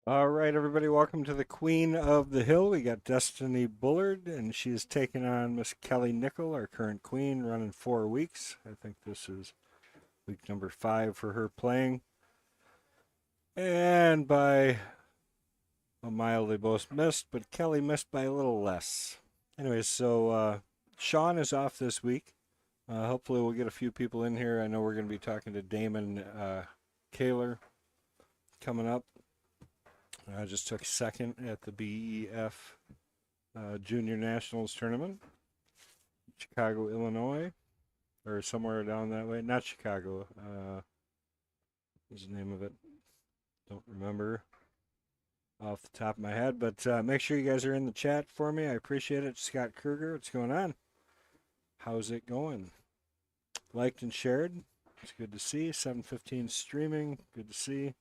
All right, everybody, welcome to the Queen of the Hill. We got Destiny Bullard, and she's taking on Miss Kelly Nickl, our current queen, running 4 weeks. I think this is week number 5 for her playing. And by a mile, they both missed, but Kelly missed by a little less. Anyways, Sean is off this week. Hopefully, we'll get a few people in here. I know we're going to be talking to Damon Kaler coming up. I just took second at the BEF Junior Nationals tournament, Chicago, Illinois, or somewhere down that way. Not Chicago. What's the name of it? Don't remember off the top of my head. But make sure you guys are in the chat for me. I appreciate it. Scott Kruger, what's going on? How's it going? Liked and shared. It's good to see. 7:15 streaming. Good to see.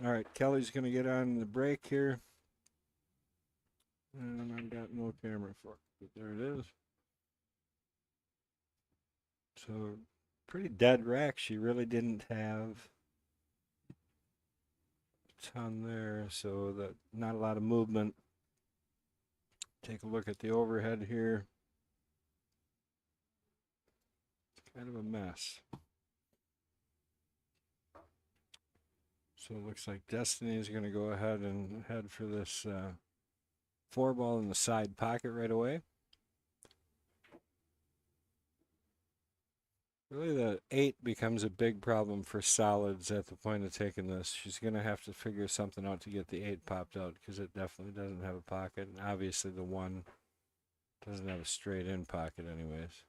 All right, Kelly's going to get on the break here. And I've got no camera for it, but there it is. So, pretty dead rack. She really didn't have a ton there, so that not a lot of movement. Take a look at the overhead here. It's kind of a mess. So it looks like Destiny is going to go ahead and head for this 4-ball in the side pocket right away. Really, the 8 becomes a big problem for solids at the point of taking this. She's going to have to figure something out to get the 8 popped out because it definitely doesn't have a pocket. And obviously the 1 doesn't have a straight in pocket anyways.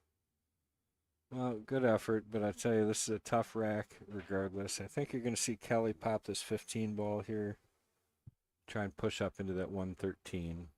Well, good effort, but I tell you, this is a tough rack regardless. I think you're going to see Kelly pop this 15 ball here. Try and push up into that 113.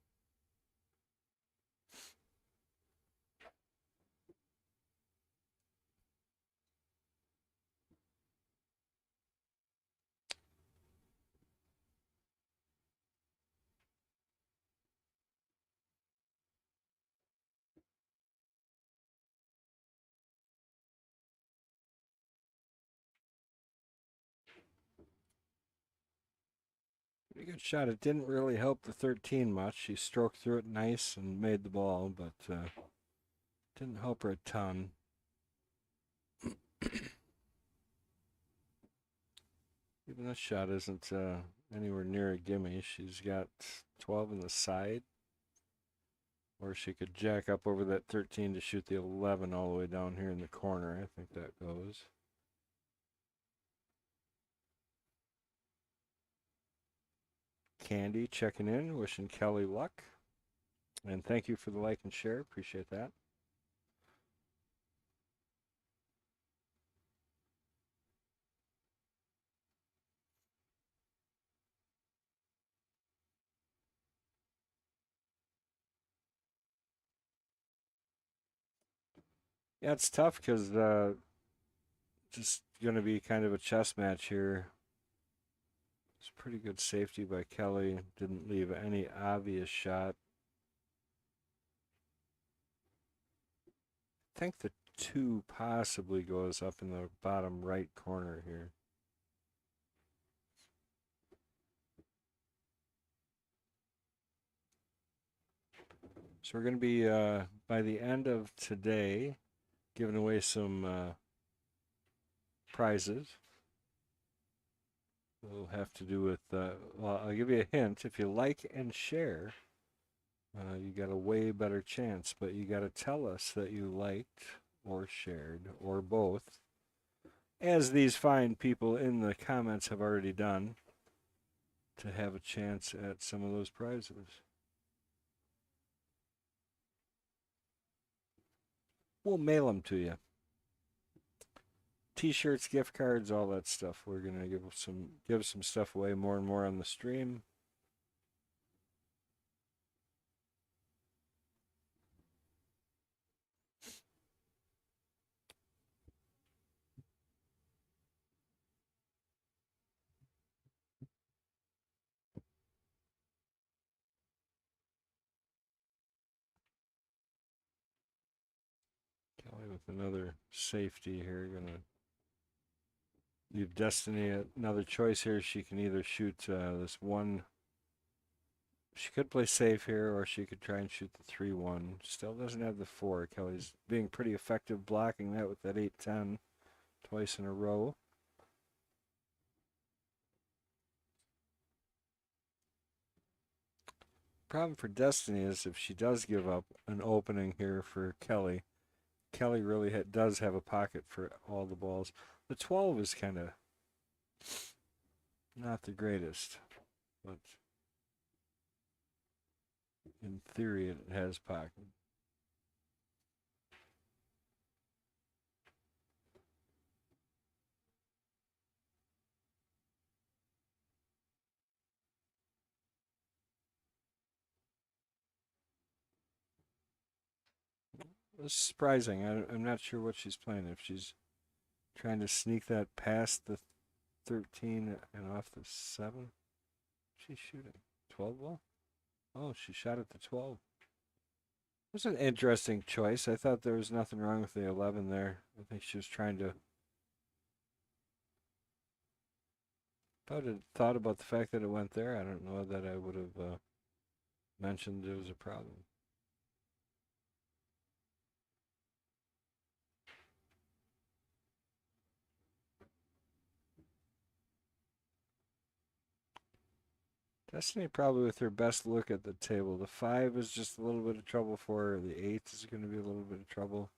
Pretty good shot. It didn't really help the 13 much. She stroked through it nice and made the ball, but didn't help her a ton. Even this shot isn't anywhere near a gimme. She's got 12 in the side. Or she could jack up over that 13 to shoot the 11 all the way down here in the corner. I think that goes. Candy checking in, wishing Kelly luck. And thank you for the like and share. Appreciate that. Yeah, it's tough because just going to be kind of a chess match here. It's pretty good safety by Kelly. Didn't leave any obvious shot. I think the 2 possibly goes up in the bottom right corner here. So we're going to be, by the end of today, giving away some prizes. It'll have to do with, well, I'll give you a hint. If you like and share, you got a way better chance, but you got to tell us that you liked or shared or both, as these fine people in the comments have already done, to have a chance at some of those prizes. We'll mail them to you. T-shirts, gift cards, all that stuff. We're gonna give some stuff away more and more on the stream. Kelly with another safety here, gonna Leave Destiny another choice here. She can either shoot this one. She could play safe here, or she could try and shoot the 3-1. Still doesn't have the 4. Kelly's being pretty effective blocking that with that 8-10 twice in a row. Problem for Destiny is if she does give up an opening here for Kelly, Kelly really does have a pocket for all the balls. The 12 is kind of not the greatest, but in theory it has pocket. It's surprising. I'm not sure what she's playing. If she's trying to sneak that past the 13 and off the 7. She's shooting 12 ball. Oh, she shot at the 12. It was an interesting choice. I thought there was nothing wrong with the 11 there. I think she was trying to. If I had thought about the fact that it went there, I don't know that I would have mentioned it was a problem. Destiny probably with her best look at the table. The 5 is just a little bit of trouble for her. The 8 is going to be a little bit of trouble.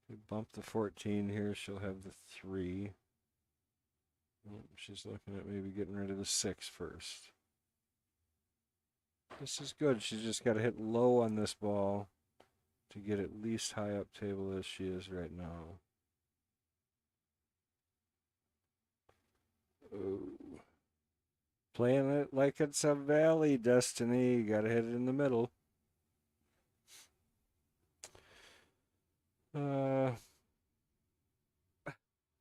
We bump the 14 here. She'll have the 3. Oh, she's looking at maybe getting rid of the 6 first. This is good. She's just got to hit low on this ball to get at least high up table as she is right now. Oh. Playing it like it's a valley, Destiny. You got to hit it in the middle.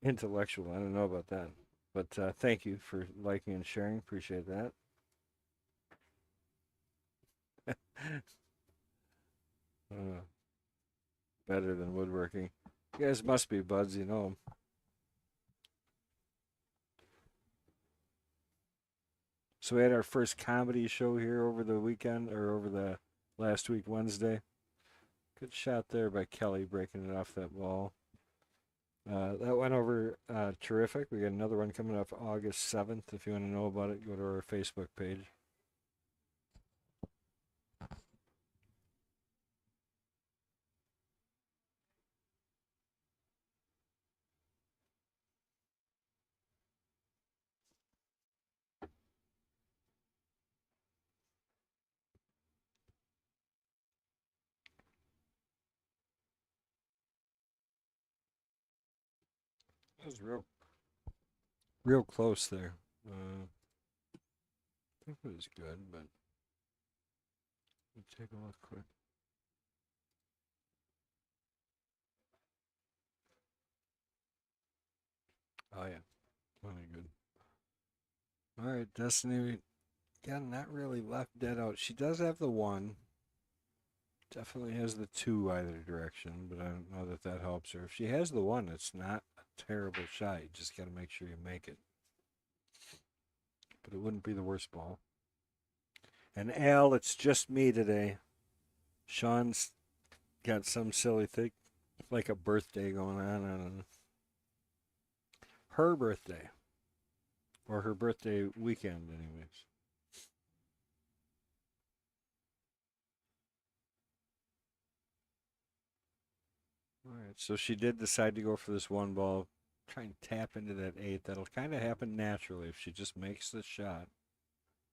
Intellectual. I don't know about that. But thank you for liking and sharing. Appreciate that. Better than woodworking. You guys must be buds, you know. So we had our first comedy show here over the weekend, or over the last week, Wednesday. Good shot there by Kelly breaking it off that ball. That went over terrific. We got another one coming up August 7th. If you want to know about it, go to our Facebook page. That was real close there. I think it was good, but let's take a look quick. Oh yeah, plenty good. All right, Destiny. Again, not really left dead out. She does have the 1. Definitely has the 2 either direction, but I don't know that that helps her. If she has the 1, it's not a terrible shot. You just got to make sure you make it. But it wouldn't be the worst ball. And Al, it's just me today. Sean's got some silly thing, like a birthday going on. I don't know. Her birthday. Or her birthday weekend, anyways. All right, so she did decide to go for this 1 ball. Try and tap into that 8. That'll kind of happen naturally if she just makes the shot.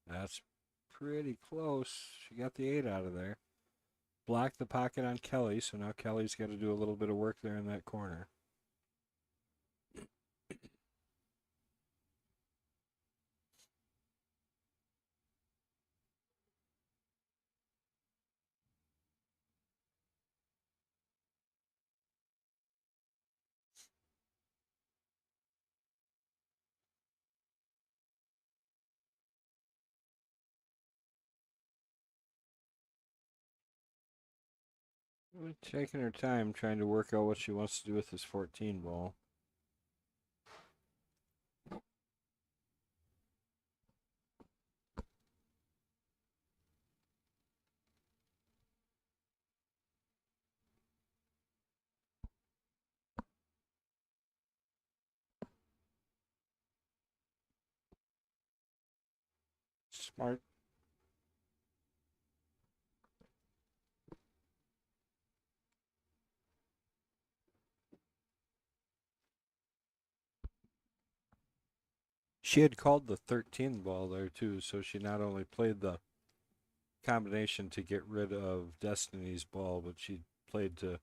That's pretty close. She got the 8 out of there. Blocked the pocket on Kelly, so now Kelly's got to do a little bit of work there in that corner. Taking her time trying to work out what she wants to do with this 14 ball. Smart. She had called the 13 ball there too, so she not only played the combination to get rid of Destiny's ball, but she played to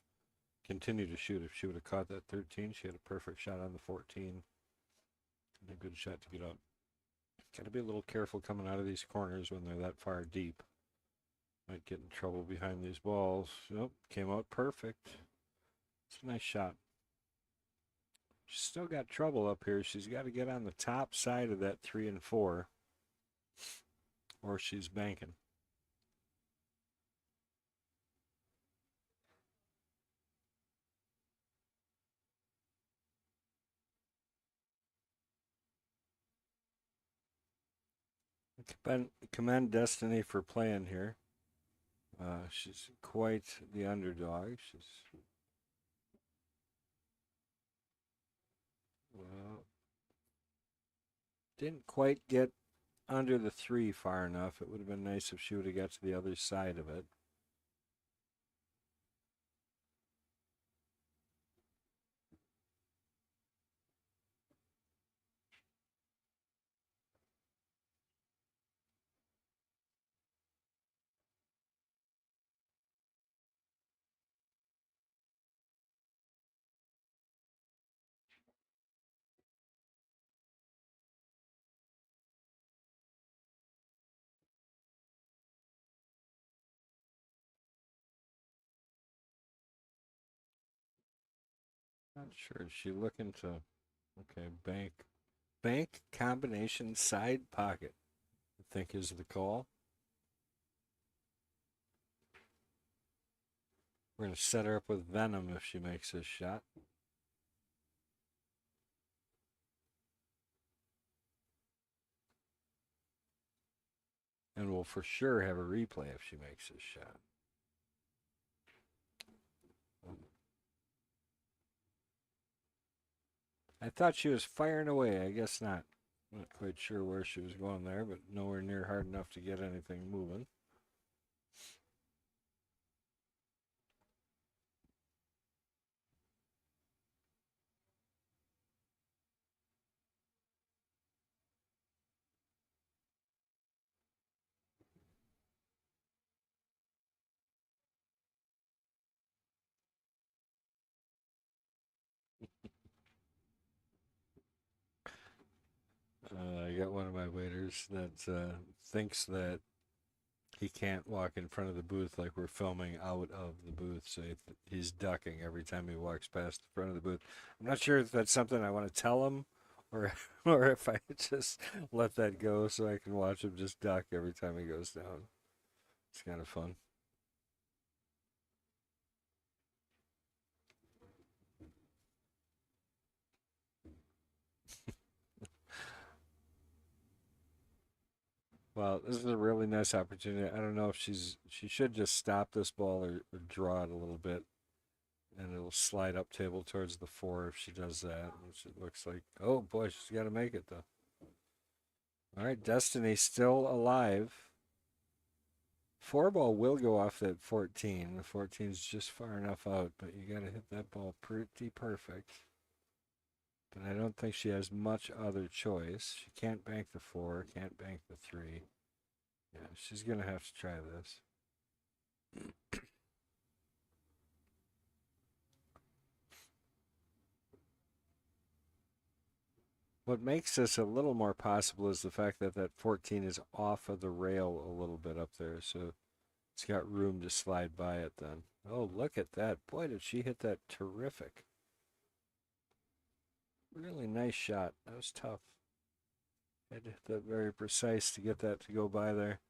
continue to shoot. If she would have caught that 13, she had a perfect shot on the 14. And a good shot to get out. Got to be a little careful coming out of these corners when they're that far deep. Might get in trouble behind these balls. Nope, came out perfect. It's a nice shot. She's still got trouble up here. She's got to get on the top side of that 3 and 4, or she's banking. Commend Destiny for playing here. She's quite the underdog. She's well, didn't quite get under the 3 far enough. It would have been nice if she would have got to the other side of it. Not sure. Is she looking to okay, bank combination side pocket, I think is the call. We're going to set her up with Venom if she makes this shot. And we'll for sure have a replay if she makes this shot. I thought she was firing away. I guess not. Not quite sure where she was going there, but nowhere near hard enough to get anything moving. I got one of my waiters that thinks that he can't walk in front of the booth like we're filming out of the booth, so he's ducking every time he walks past the front of the booth. I'm not sure if that's something I want to tell him, or or if I just let that go so I can watch him just duck every time he goes down. It's kind of fun. Well, this is a really nice opportunity. I don't know if she should just stop this ball or draw it a little bit, and it'll slide up table towards the 4 if she does that, which it looks like. Oh boy, she's got to make it though. All right, Destiny still alive. 4 ball will go off that 14. The 14 is just far enough out, but you got to hit that ball pretty perfect. But I don't think she has much other choice. She can't bank the 4, can't bank the 3. Yeah, she's going to have to try this. What makes this a little more possible is the fact that that 14 is off of the rail a little bit up there, so it's got room to slide by it then. Oh, look at that. Boy, did she hit that terrific. Really nice shot. That was tough. Had to hit that very precise to get that to go by there.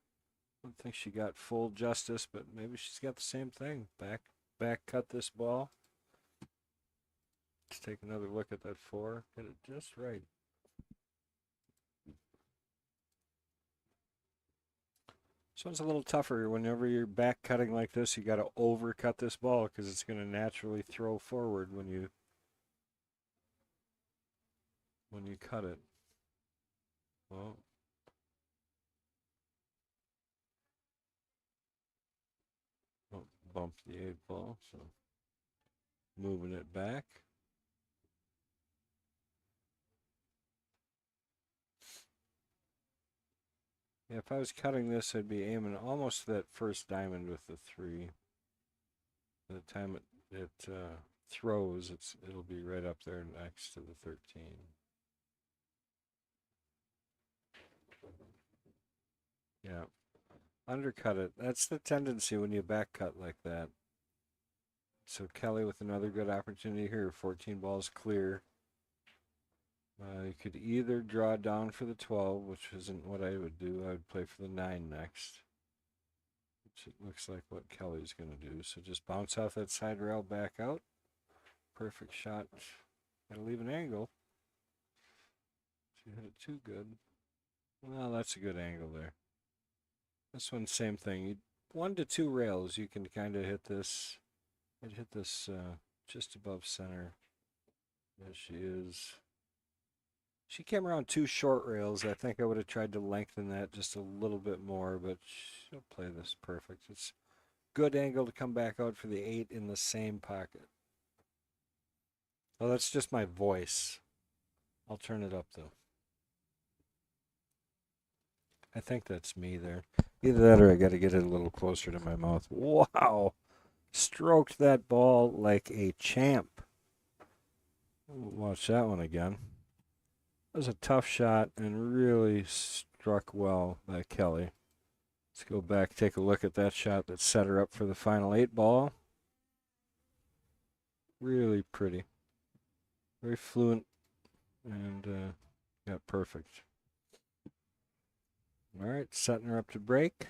I don't think she got full justice, but maybe she's got the same thing back. back cut this ball. Let's take another look at that 4. Get it just right. So it's a little tougher whenever you're back cutting like this. You got to overcut this ball because it's going to naturally throw forward when you cut it. Well, bump the 8-ball, so moving it back. Yeah, if I was cutting this, I'd be aiming almost that first diamond with the 3. By the time it throws, it'll be right up there next to the 13. Yeah, undercut it. That's the tendency when you back cut like that. So Kelly with another good opportunity here. 14 balls clear. You could either draw down for the 12, which isn't what I would do. I would play for the 9 next. Which it looks like what Kelly's going to do. So just bounce off that side rail, back out. Perfect shot. Gotta leave an angle. She hit it too good. Well, that's a good angle there. This one, same thing. 1 to 2 rails, you can kind of hit this. I'd hit this just above center. There she is. She came around 2 short rails. I think I would have tried to lengthen that just a little bit more, but she'll play this perfect. It's good angle to come back out for the 8 in the same pocket. Well, that's just my voice. I'll turn it up, though. I think that's me there. Either that or I got to get it a little closer to my mouth. Wow! Stroked that ball like a champ. Watch that one again. That was a tough shot and really struck well by Kelly. Let's go back, take a look at that shot that set her up for the final 8 ball. Really pretty. Very fluent and yeah, perfect. All right, setting her up to break.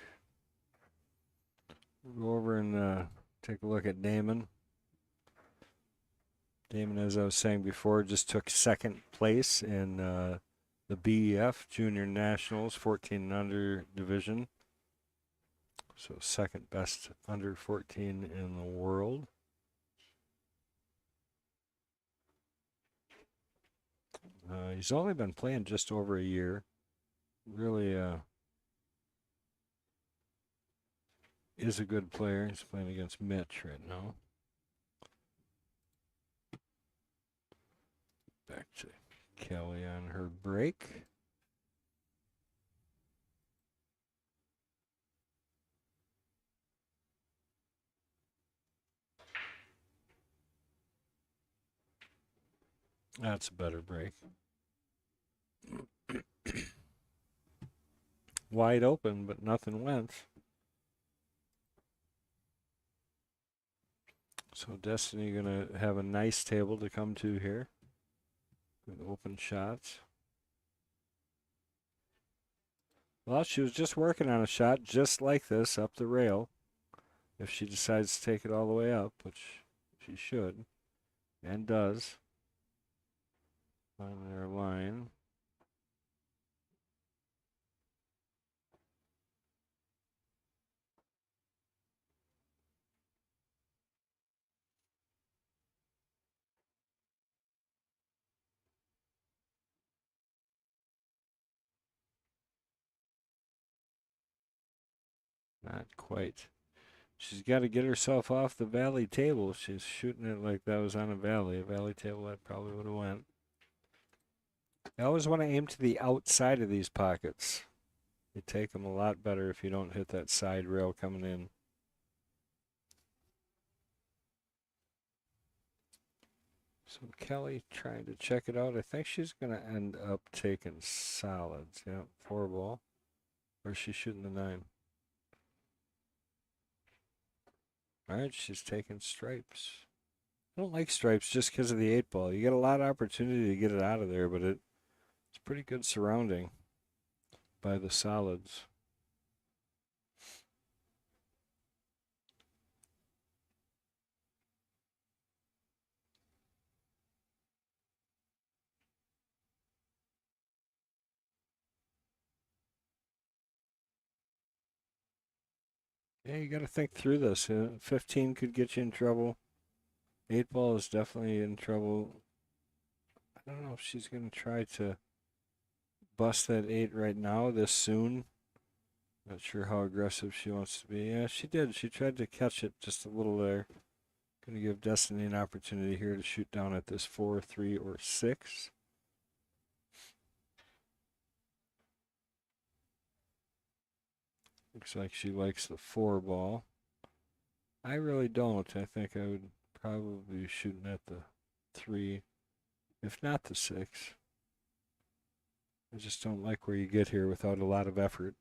We'll go over and take a look at Damon. Damon, as I was saying before, just took 2nd place in the BEF Junior Nationals 14 and under division. So 2nd best under 14 in the world. He's only been playing just over a year. Really is a good player. He's playing against Mitch right now. Back to Kelly on her break. That's a better break. Wide open, but nothing went. So Destiny going to have a nice table to come to here. With open shots. Well, she was just working on a shot just like this up the rail. If she decides to take it all the way up, which she should, and does. On their line. Not quite. She's got to get herself off the valley table. She's shooting it like that was on a valley. A valley table, that probably would have went. I always want to aim to the outside of these pockets. You take them a lot better if you don't hit that side rail coming in. So Kelly trying to check it out. I think she's going to end up taking solids. Yeah, 4 ball. Or is she shooting the 9? All right, she's taking stripes. I don't like stripes just because of the 8 ball. You get a lot of opportunity to get it out of there, but it's pretty good surrounding by the solids. Yeah, you got to think through this. 15 could get you in trouble. 8 ball is definitely in trouble. I don't know if she's going to try to bust that 8 right now, this soon. Not sure how aggressive she wants to be. Yeah, she did. She tried to catch it just a little there. Going to give Destiny an opportunity here to shoot down at this 4, 3, or 6. Looks like she likes the 4 ball. I really don't. I think I would probably be shooting at the 3, if not the 6. I just don't like where you get here without a lot of effort.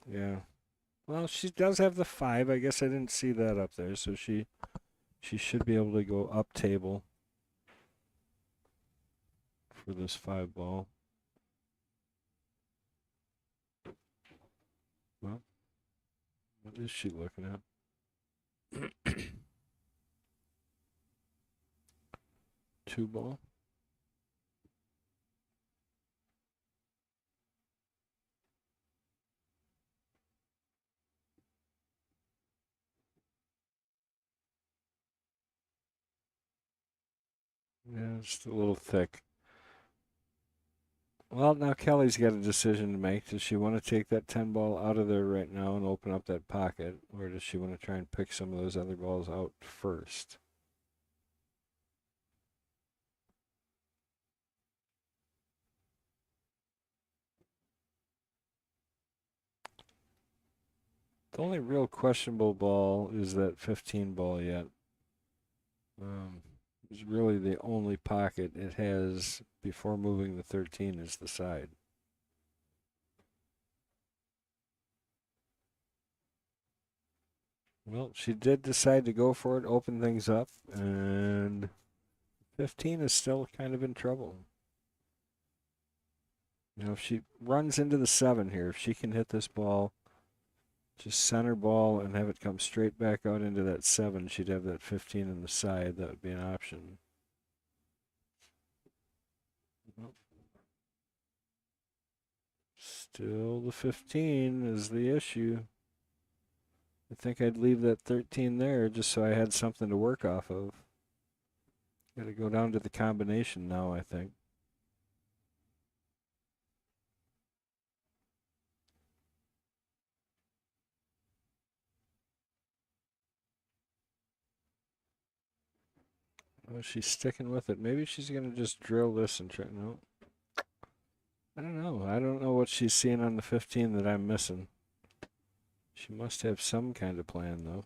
Yeah. Well, she does have the 5. I guess I didn't see that up there, so she should be able to go up table for this 5 ball. Well, what is she looking at? 2 ball. Yeah, just a little thick. Well, now Kelly's got a decision to make. Does she want to take that 10 ball out of there right now and open up that pocket, or does she want to try and pick some of those other balls out first? The only real questionable ball is that 15 ball yet. It's really the only pocket it has before moving the 13 is the side. Well, she did decide to go for it, open things up, and 15 is still kind of in trouble. You know, if she runs into the 7 here, if she can hit this ball, just center ball and have it come straight back out into that 7, she'd have that 15 in the side. That would be an option. Well, still the 15 is the issue. I think I'd leave that 13 there just so I had something to work off of. Got to go down to the combination now, I think. Oh, she's sticking with it. Maybe she's going to just drill this and try. No. I don't know. I don't know what she's seeing on the 15 that I'm missing. She must have some kind of plan, though.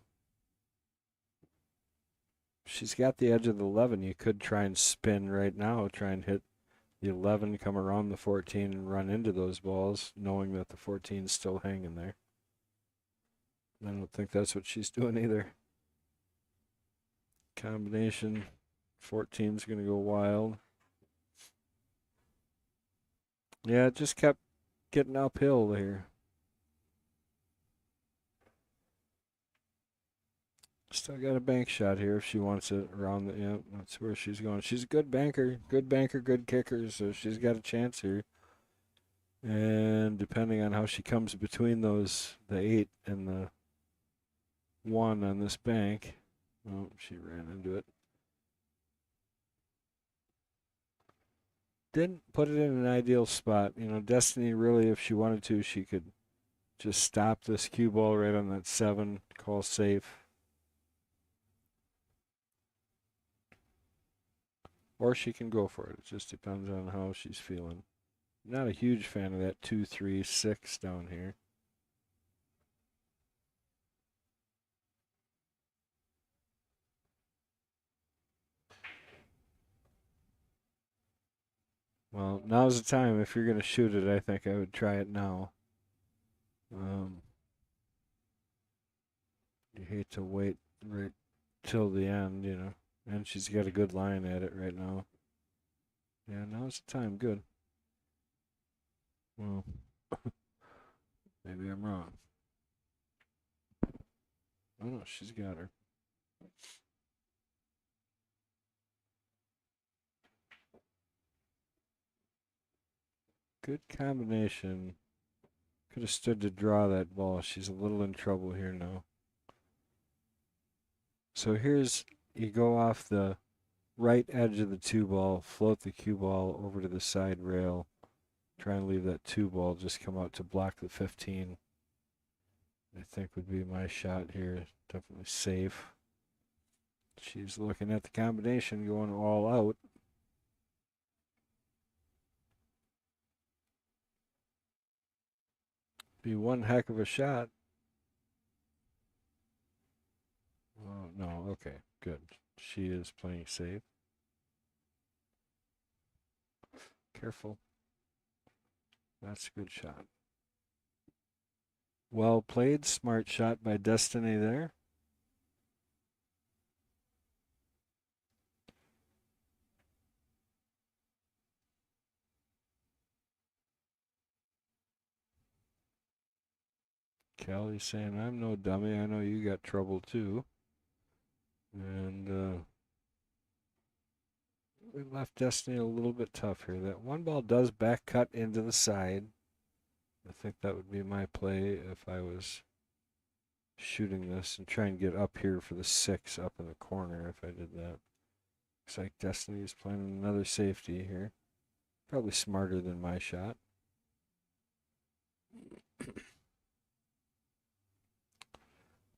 She's got the edge of the 11. You could try and spin right now, try and hit the 11, come around the 14, and run into those balls, knowing that the 14's still hanging there. I don't think that's what she's doing either. Combination 14's going to go wild. Yeah, it just kept getting uphill here. Still got a bank shot here if she wants it around the. Yeah, that's where she's going. She's a good banker, good kicker, so she's got a chance here. And depending on how she comes between those, the 8 and the 1 on this bank. Oh, she ran into it. Didn't put it in an ideal spot. You know, Destiny really, if she wanted to, she could just stop this cue ball right on that 7, call safe. Or she can go for it. It just depends on how she's feeling. Not a huge fan of that 2, 3, 6 down here. Well, now's the time. If you're going to shoot it, I think I would try it now. You hate to wait right till the end, you know. And she's got a good line at it right now. Yeah, now's the time. Good. Well, maybe I'm wrong. Oh no, she's got her. Good combination. Could have stood to draw that ball. She's a little in trouble here now. So here's, you go off the right edge of the 2 ball, float the cue ball over to the side rail, try and leave that 2 ball just come out to block the 15. I think would be my shot here. Definitely safe. She's looking at the combination, going all out. Be one heck of a shot. Oh, no, okay, good. She is playing safe. Careful. That's a good shot. Well played. Smart shot by Destiny there. Kelly's saying, I'm no dummy. I know you got trouble too. And we left Destiny a little bit tough here. That 1 ball does back cut into the side. I think that would be my play if I was shooting this and try and get up here for the 6 up in the corner if I did that. Looks like Destiny is playing another safety here. Probably smarter than my shot.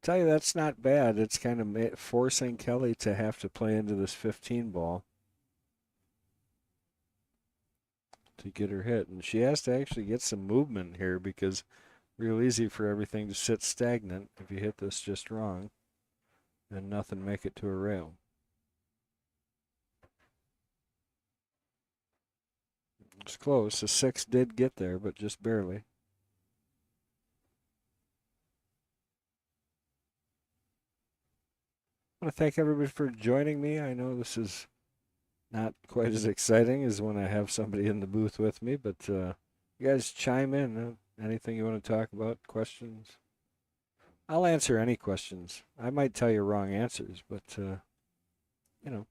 Tell you, that's not bad. It's kind of forcing Kelly to have to play into this 15 ball to get her hit. And she has to actually get some movement here because real easy for everything to sit stagnant if you hit this just wrong and nothing make it to a rail. It's close. The 6 did get there, but just barely. I want to thank everybody for joining me. I know this is not quite as exciting as when I have somebody in the booth with me, but you guys chime in. Anything you want to talk about? Questions? I'll answer any questions. I might tell you wrong answers, but, you know,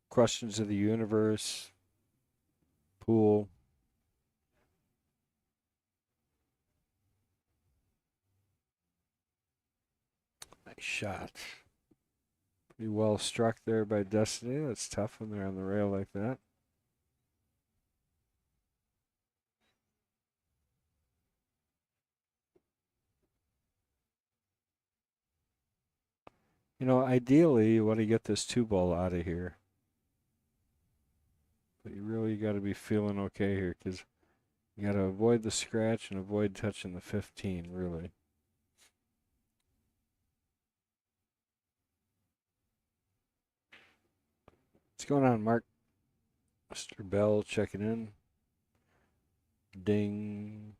questions of the universe, pool. Nice shot. Pretty well struck there by Destiny. That's tough when they're on the rail like that. You know, ideally, you want to get this 2 ball out of here. But you really got to be feeling okay here because you got to avoid the scratch and avoid touching the 15, really. What's going on, Mark? Mr. Bell checking in. Ding.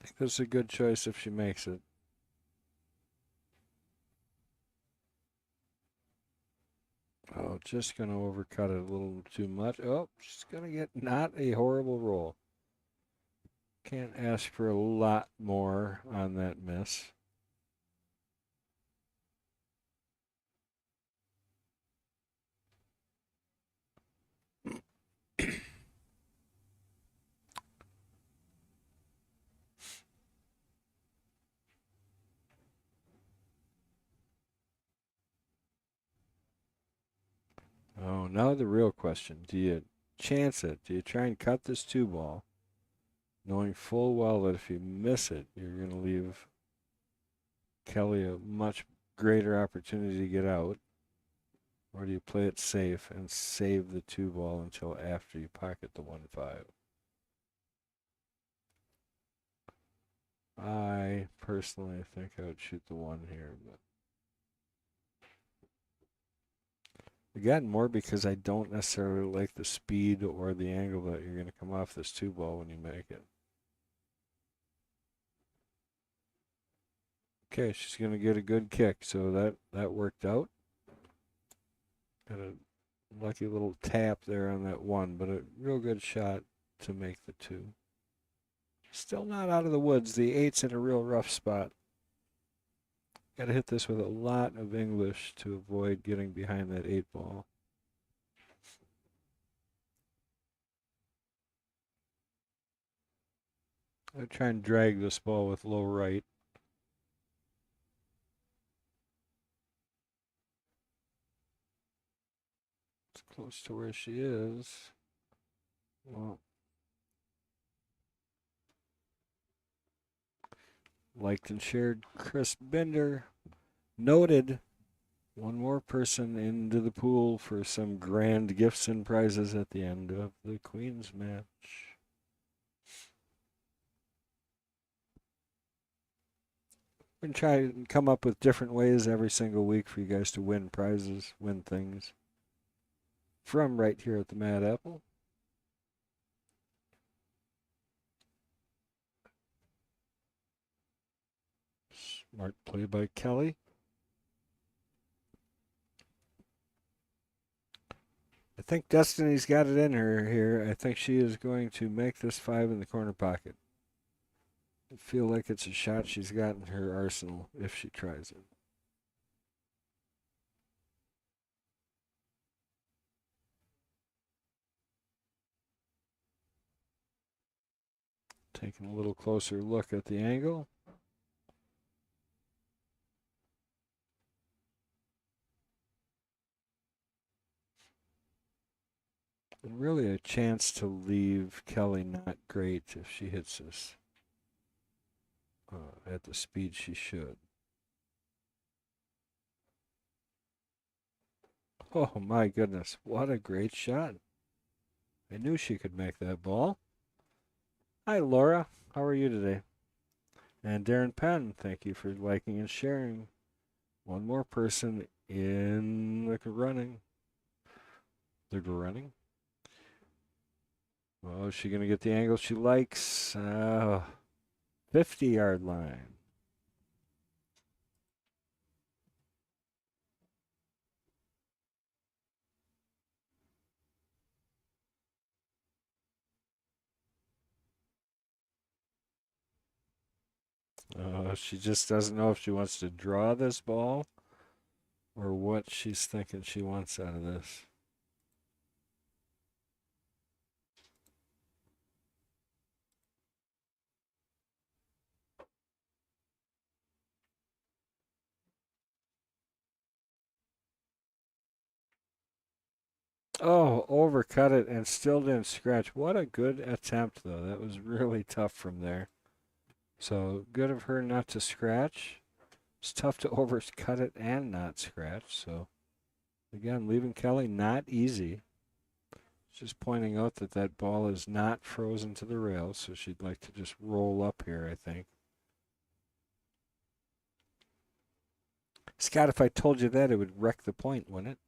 I think that's a good choice if she makes it. Oh, just going to overcut it a little too much. Oh, she's going to get not a horrible roll. Can't ask for a lot more on that miss. Oh, now the real question. Do you chance it? Do you try and cut this 2 ball, knowing full well that if you miss it, you're going to leave Kelly a much greater opportunity to get out? Or do you play it safe and save the 2 ball until after you pocket the 1-5? I personally think I would shoot the 1 here, but again, more because I don't necessarily like the speed or the angle that you're going to come off this 2 ball when you make it. Okay, she's going to get a good kick, so that worked out. Got a lucky little tap there on that 1, but a real good shot to make the 2. Still not out of the woods. The 8's in a real rough spot. Got to hit this with a lot of English to avoid getting behind that 8-ball. I try and drag this ball with low right. It's close to where she is. Well, liked and shared Chris Bender. Noted. One more person into the pool for some grand gifts and prizes at the end of the Queen's match. We're going to try and come up with different ways every single week for you guys to win prizes, win things. From right here at the Mad Apple. Smart play by Kelly. I think Destiny's got it in her here. I think she is going to make this 5 in the corner pocket. I feel like it's a shot she's got in her arsenal if she tries it. Taking a little closer look at the angle. And really a chance to leave Kelly not great if she hits this at the speed she should. Oh my goodness, what a great shot. I knew she could make that ball. Hi Laura, how are you today? And Darren Penn, thank you for liking and sharing. One more person in the running. They're running. Oh, is she going to get the angle she likes? 50-yard line. She just doesn't know if she wants to draw this ball or what she's thinking she wants out of this. Oh, overcut it and still didn't scratch. What a good attempt, though. That was really tough from there. So good of her not to scratch. It's tough to overcut it and not scratch. So again, leaving Kelly not easy. Just pointing out that that ball is not frozen to the rail, so she'd like to just roll up here, I think. Scott, if I told you that, it would wreck the point, wouldn't it?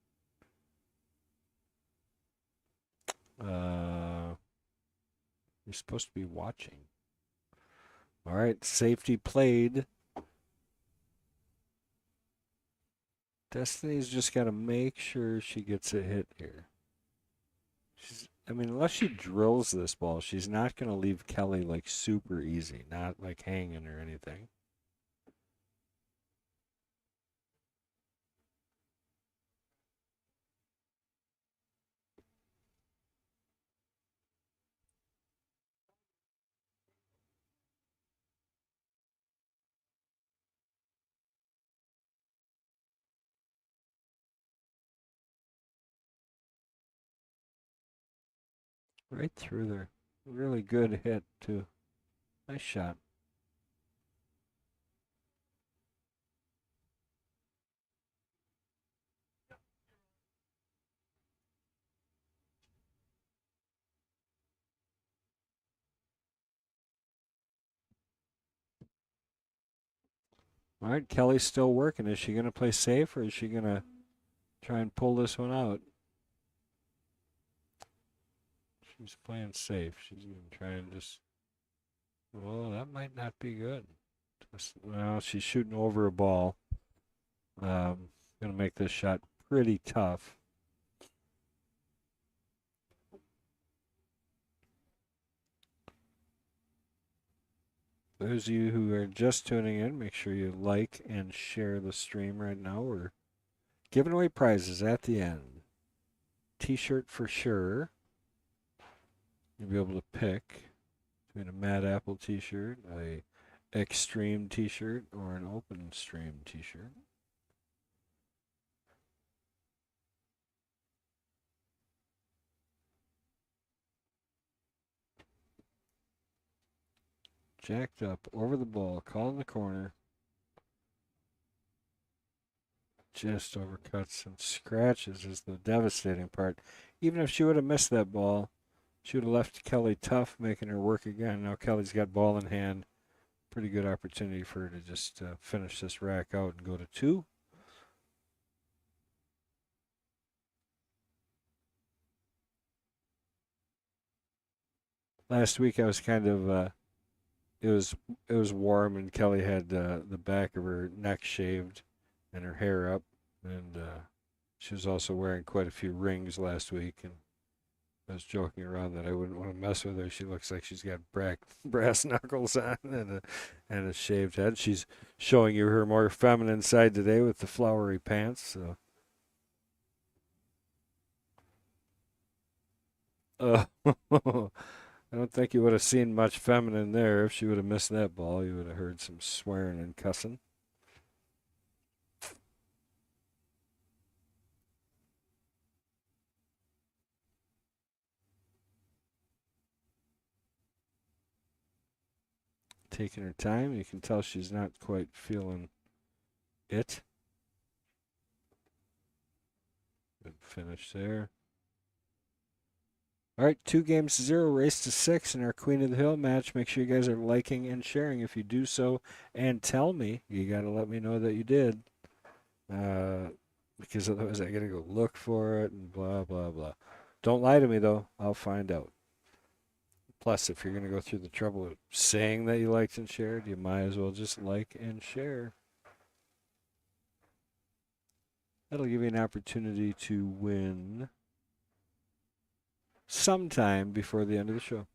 You're supposed to be watching. All right, safety played. Destiny's just got to make sure she gets a hit here. I mean, unless she drills this ball, she's not going to leave Kelly like super easy, not like hanging or anything. Right through there. Really good hit, too. Nice shot. All right, Kelly's still working. Is she going to play safe or is she going to try and pull this one out? She's playing safe. She's going to try and just. Well, that might not be good. Well, she's shooting over a ball. Going to make this shot pretty tough. Those of you who are just tuning in, make sure you like and share the stream right now. We're giving away prizes at the end. T-shirt for sure. You'll be able to pick between a Mad Apple T-shirt, a Extreme T-shirt, or an Open Stream T-shirt. Jacked up over the ball, calling the corner. Just overcuts and scratches is the devastating part. Even if she would have missed that ball, she would have left Kelly tough, making her work again. Now Kelly's got ball in hand. Pretty good opportunity for her to just finish this rack out and go to 2. Last week I was kind of it was warm and Kelly had the back of her neck shaved and her hair up, and she was also wearing quite a few rings last week, and I was joking around that I wouldn't want to mess with her. She looks like she's got brass knuckles on and a shaved head. She's showing you her more feminine side today with the flowery pants. So, I don't think you would have seen much feminine there. If she would have missed that ball, you would have heard some swearing and cussing. Taking her time. You can tell she's not quite feeling it. Good finish there. All right, 2 games to 0, race to 6 in our Queen of the Hill match. Make sure you guys are liking and sharing. If you do so, and tell me, you got to let me know that you did. Because otherwise I got to go look for it and blah, blah, blah. Don't lie to me, though. I'll find out. Plus, if you're going to go through the trouble of saying that you liked and shared, you might as well just like and share. That'll give you an opportunity to win sometime before the end of the show.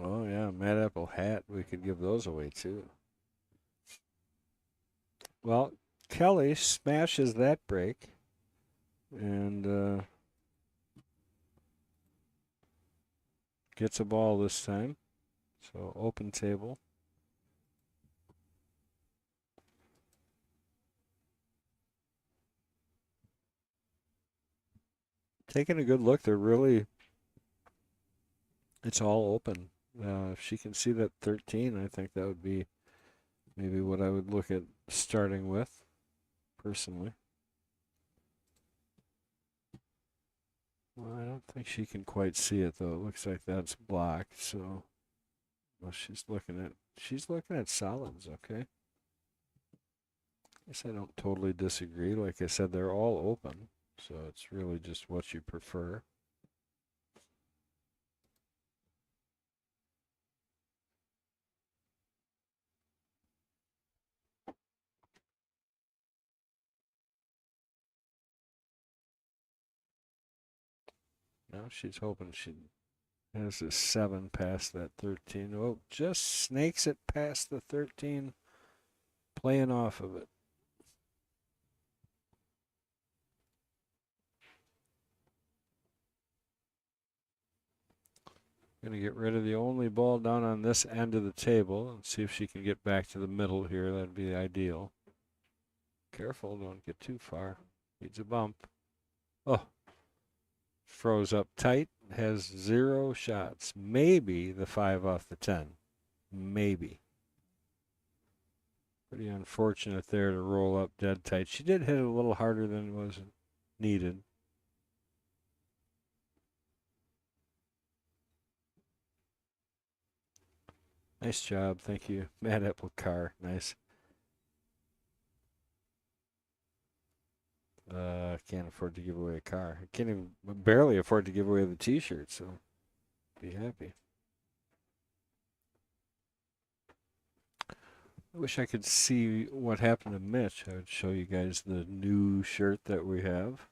Oh, yeah, Mad Apple hat. We could give those away, too. Well, Kelly smashes that break. And gets a ball this time. So open table. Taking a good look, it's all open. If she can see that 13, I think that would be maybe what I would look at starting with, personally. Well, I don't think she can quite see it, though. It looks like that's blocked, so well, she's looking at solids, okay? I guess I don't totally disagree. Like I said, they're all open, so it's really just what you prefer. Now she's hoping she has a 7 past that 13. Oh, just snakes it past the 13, playing off of it. Going to get rid of the only ball down on this end of the table and see if she can get back to the middle here. That'd be ideal. Careful, don't get too far. Needs a bump. Oh, froze up tight. Has 0 shots. Maybe the 5 off the 10. Maybe. Pretty unfortunate there to roll up dead tight. She did hit it a little harder than was needed. Nice job. Thank you. Mad Apple car. Nice. Can't afford to give away a car. I can't even barely afford to give away the t-shirt, so be happy. I wish I could see what happened to Mitch. I would show you guys the new shirt that we have.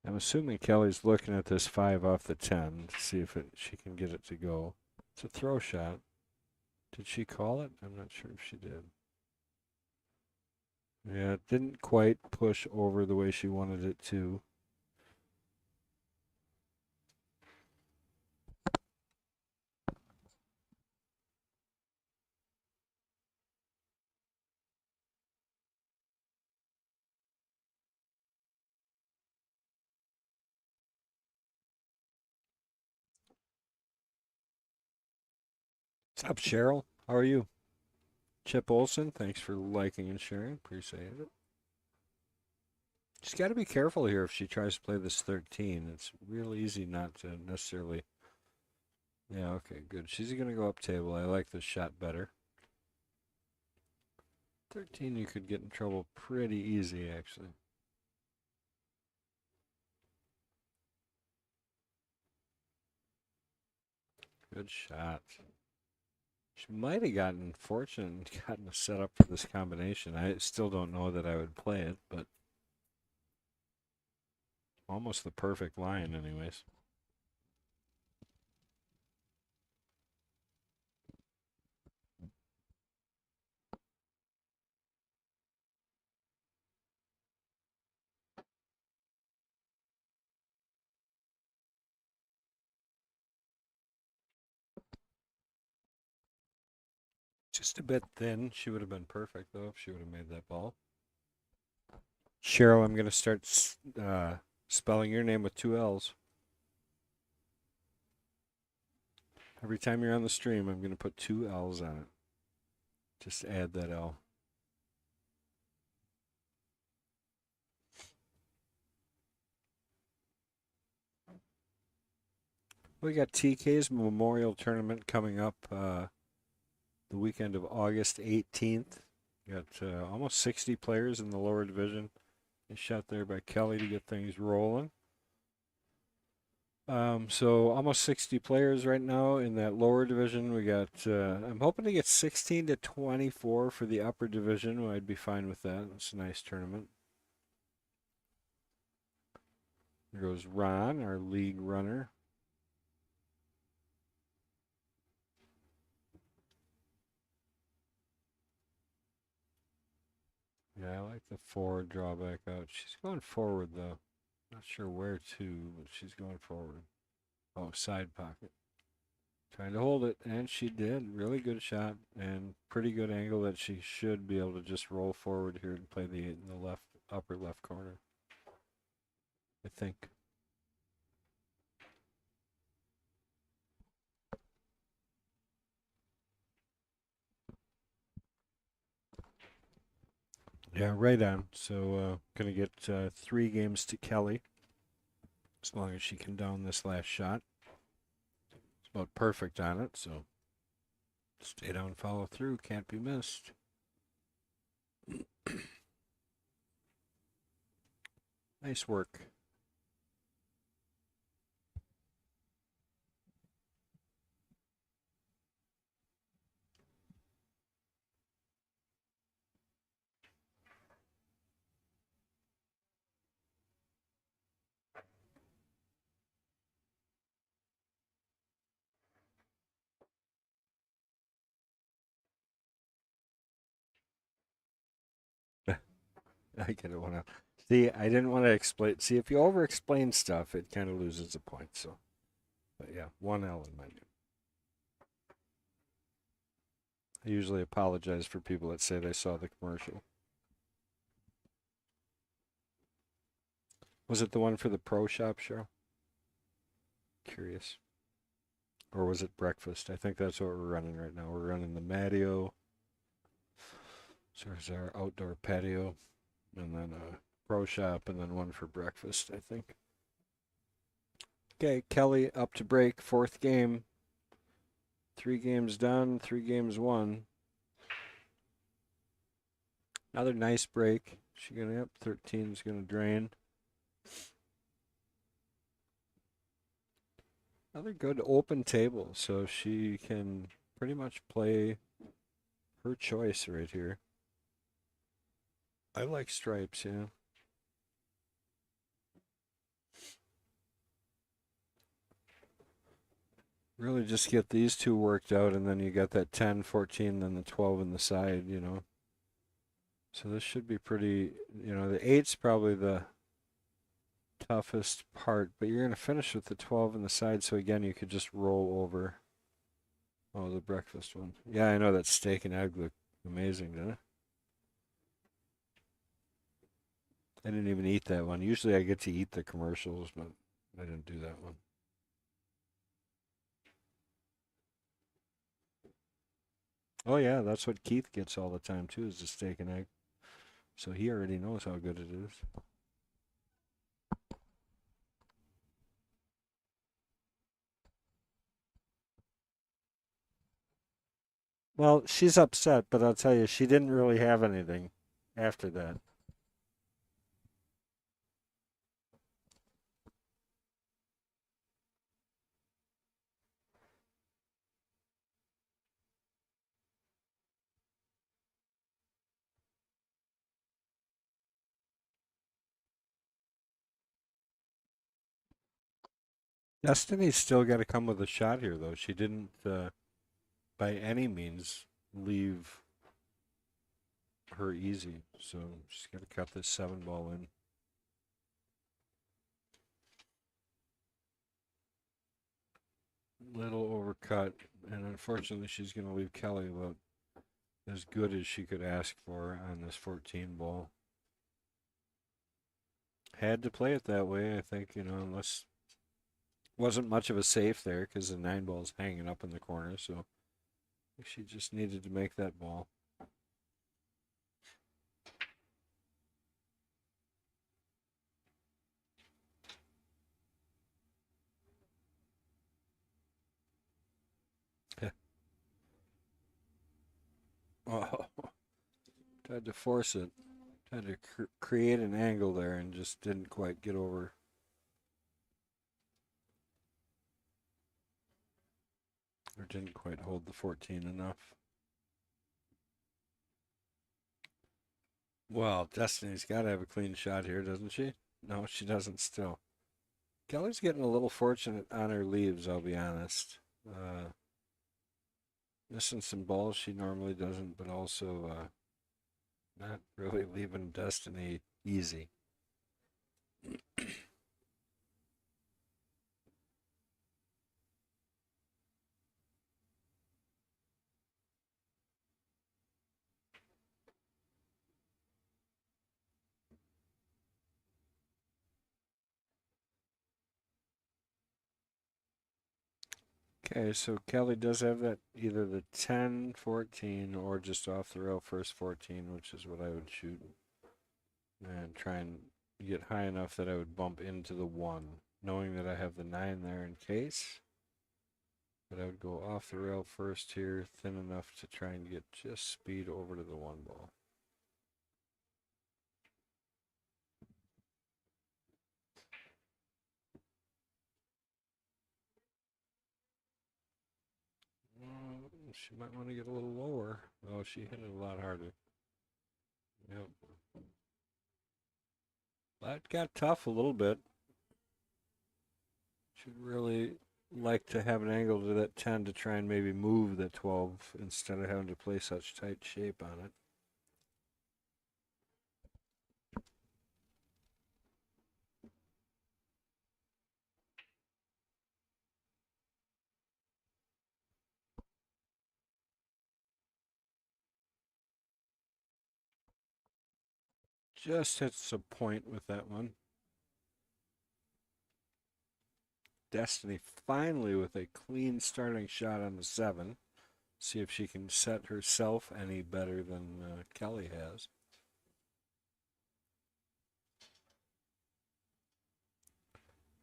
I'm assuming Kelly's looking at this 5 off the 10 to see if she can get it to go. It's a throw shot. Did she call it? I'm not sure if she did. Yeah, it didn't quite push over the way she wanted it to. What's up, Cheryl? How are you? Chip Olson, thanks for liking and sharing. Appreciate it. She's got to be careful here if she tries to play this 13. It's real easy not to necessarily. Yeah, okay, good. She's going to go up table. I like this shot better. 13, you could get in trouble pretty easy, actually. Good shot. She might have gotten fortunate and gotten a setup for this combination. I still don't know that I would play it, but almost the perfect line, anyways. Just a bit thin. She would have been perfect, though, if she would have made that ball. Cheryl, I'm going to start spelling your name with 2 L's. Every time you're on the stream, I'm going to put 2 L's on it. Just add that L. We got TK's Memorial Tournament coming up the weekend of August 18th. Got almost 60 players in the lower division. A shot there by Kelly to get things rolling. So almost 60 players right now in that lower division. We got, I'm hoping to get 16 to 24 for the upper division. I'd be fine with that. It's a nice tournament. There goes Ron, our league runner. Yeah, I like the forward drawback out. She's going forward, though. Not sure where to, but she's going forward. Oh, side pocket. Trying to hold it, and she did. Really good shot, and pretty good angle that she should be able to just roll forward here and play the left, upper left corner. I think. Yeah, right on. So, gonna get 3 games to Kelly, as long as she can down this last shot. It's about perfect on it, so stay down, follow through, can't be missed. Nice work. I get it. Want to see? I didn't want to explain. See, if you over-explain stuff, it kind of loses the point. So, but yeah, 1 L in my name. I usually apologize for people that say they saw the commercial. Was it the one for the pro shop show? Curious. Or was it breakfast? I think that's what we're running right now. We're running the Matio. So there's our outdoor patio, and then a pro shop, and then one for breakfast, I think. Okay, Kelly up to break, fourth game. 3 games done, 3 games won. Another nice break. She gonna up 13 is gonna drain. Another good open table, so she can pretty much play her choice right here. I like stripes, yeah. Really just get these two worked out, and then you got that 10, 14, then the 12 in the side, you know. So this should be pretty, you know, the 8's probably the toughest part, but you're going to finish with the 12 in the side, so again, you could just roll over. Oh, the breakfast one. Yeah, I know that steak and egg looked amazing, didn't it? I didn't even eat that one. Usually I get to eat the commercials, but I didn't do that one. Oh yeah, that's what Keith gets all the time too, is the steak and egg. So he already knows how good it is. Well, she's upset, but I'll tell you, she didn't really have anything after that. Destiny's still got to come with a shot here, though. She didn't, by any means, leave her easy. So she's got to cut this 7 ball in. Little overcut, and unfortunately, she's going to leave Kelly about as good as she could ask for on this 14 ball. Had to play it that way, I think, you know, unless wasn't much of a safe there because the 9 ball's hanging up in the corner. So she just needed to make that ball. Oh, tried to force it. Tried to create an angle there and just didn't quite get over. Or didn't quite hold the 14 enough. Well, Destiny's got to have a clean shot here, doesn't she? No, she doesn't still. Kelly's getting a little fortunate on her leaves, I'll be honest. Missing some balls she normally doesn't, but also not really leaving Destiny easy. Okay, so Kelly does have that either the 10, 14, or just off the rail first 14, which is what I would shoot. And try and get high enough that I would bump into the 1, knowing that I have the 9 there in case. But I would go off the rail first here, thin enough to try and get just speed over to the 1 ball. She might want to get a little lower. Oh, she hit it a lot harder. Yep. That got tough a little bit. Should really like to have an angle to that 10 to try and maybe move the 12 instead of having to play such tight shape on it. Just hits a point with that one. Destiny finally with a clean starting shot on the 7. See if she can set herself any better than Kelly has.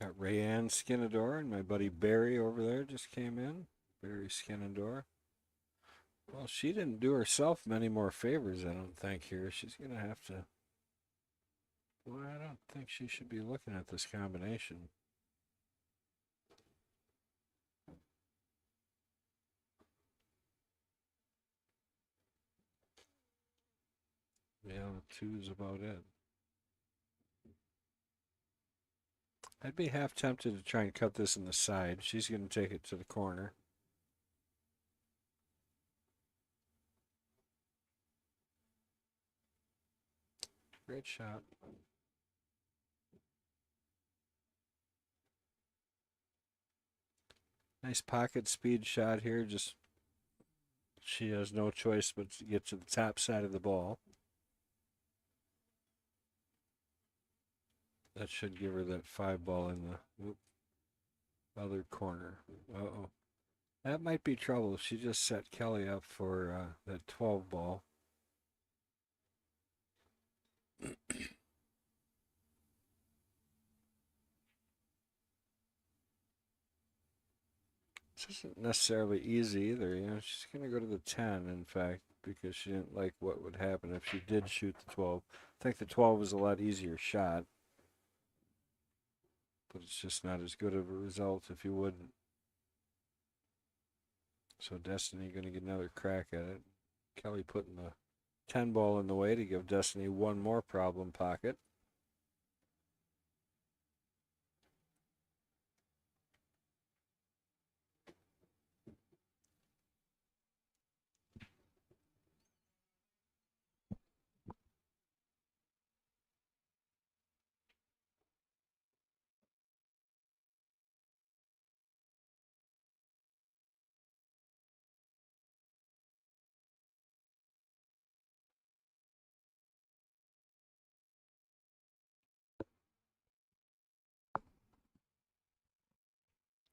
Got Rayanne Skinador and my buddy Barry over there just came in. Barry Skinador. Well, she didn't do herself many more favors, I don't think, here. She's going to have to... Well, I don't think she should be looking at this combination. Yeah, 2 is about it. I'd be half tempted to try and cut this in the side. She's going to take it to the corner. Great shot. Nice pocket speed shot here. Just she has no choice but to get to the top side of the ball. That should give her that 5 ball in the other corner. Uh-oh. That might be trouble. She just set Kelly up for that 12 ball. This isn't necessarily easy either. You know, she's going to go to the 10, in fact, because she didn't like what would happen if she did shoot the 12. I think the 12 was a lot easier shot, but it's just not as good of a result if you wouldn't. So Destiny going to get another crack at it. Kelly putting the 10 ball in the way to give Destiny one more problem pocket.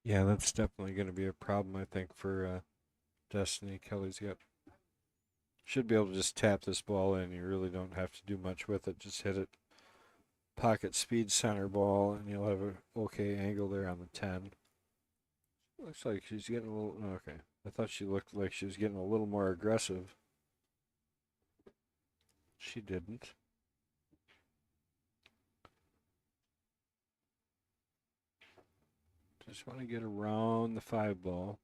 Yeah, that's definitely going to be a problem, I think, for Destiny. Kelly's got should be able to just tap this ball in. You really don't have to do much with it. Just hit it pocket speed center ball, and you'll have an okay angle there on the 10. Looks like she's getting a little... Okay. I thought she looked like she was getting a little more aggressive. She didn't. Just want to get around the 5 ball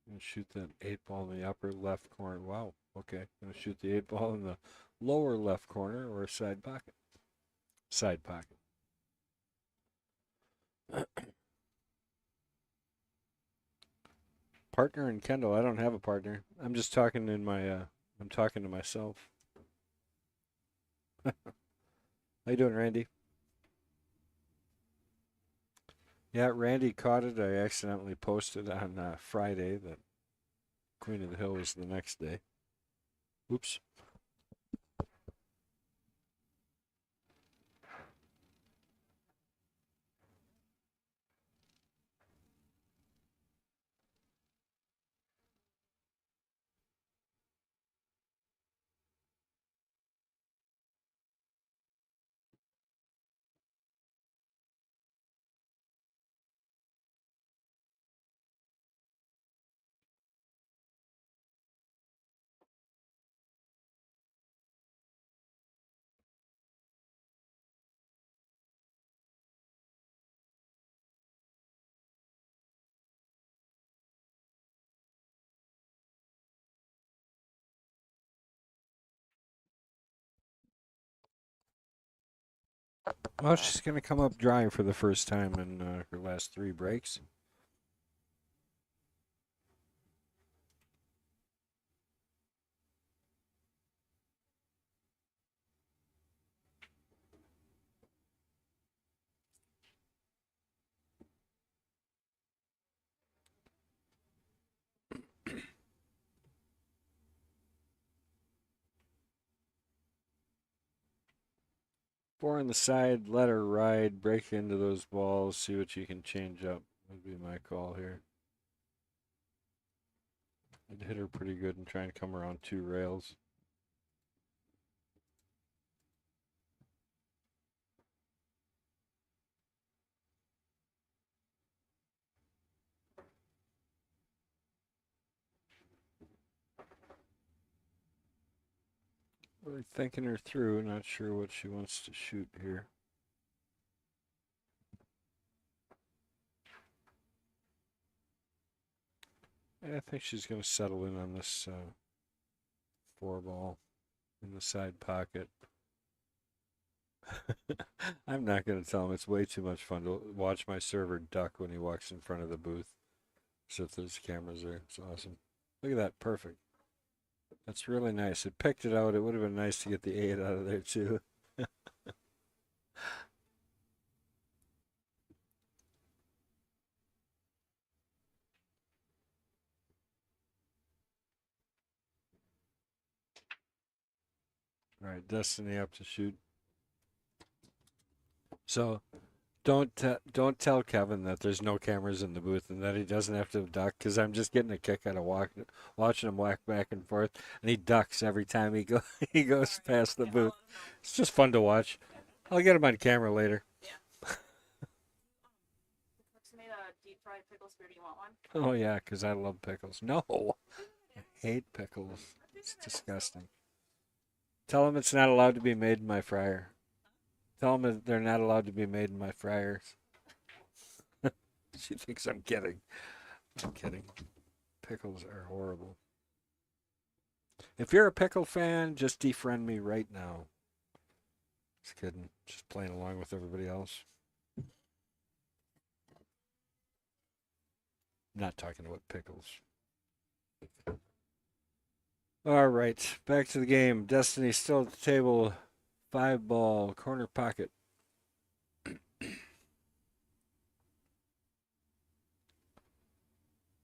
and shoot that 8 ball in the upper left corner. Wow. Okay. Going to shoot the 8 ball in the lower left corner or side pocket. Side pocket. Partner and Kendall. I don't have a partner. I'm just talking in my I'm talking to myself. How you doing, Randy? Yeah, Randy caught it. I accidentally posted on Friday that Queen of the Hill was the next day. Oops. Well, she's going to come up dry for the first time in her last 3 breaks. Four on the side, let her ride, break into those balls, see what you can change up. would be my call here. I'd hit her pretty good and try and come around 2 rails. Really thinking her through, not sure what she wants to shoot here. I think she's going to settle in on this 4-ball in the side pocket. I'm not going to tell him. It's way too much fun to watch my server duck when he walks in front of the booth. So if there's cameras there, it's awesome. Look at that, perfect. That's really nice. It picked it out. It would have been nice to get the 8 out of there too. All right, Destiny up to shoot. So don't tell Kevin that there's no cameras in the booth and that he doesn't have to duck, because I'm just getting a kick out of watching him walk back and forth, and he ducks every time he goes past the booth. It's just fun to watch. I'll get him on camera later. Deep fried pickles here. Do you want one? Oh yeah, because I love pickles. No, I hate pickles. It's disgusting. Tell him it's not allowed to be made in my fryer. Tell them they're not allowed to be made in my fryers. She thinks I'm kidding. I'm kidding. Pickles are horrible. If you're a pickle fan, just defriend me right now. Just kidding. Just playing along with everybody else. I'm not talking about pickles. All right, back to the game. Destiny still at the table. 5-ball, corner pocket.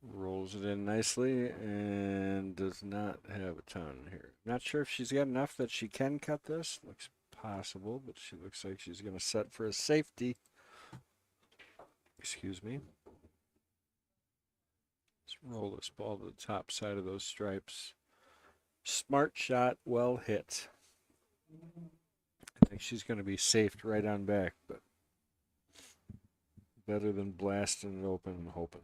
Rolls it in nicely and does not have a ton here. Not sure if she's got enough that she can cut this. Looks possible, but she looks like she's going to set for a safety. Excuse me. Let's roll this ball to the top side of those stripes. Smart shot, well hit. I think she's going to be safed right on back, but better than blasting it open and hoping.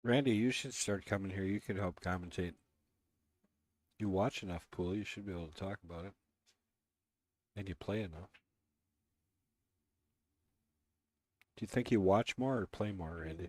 Randy, you should start coming here. You could help commentate. You watch enough pool, you should be able to talk about it. And you play enough. Do you think you watch more or play more, Randy?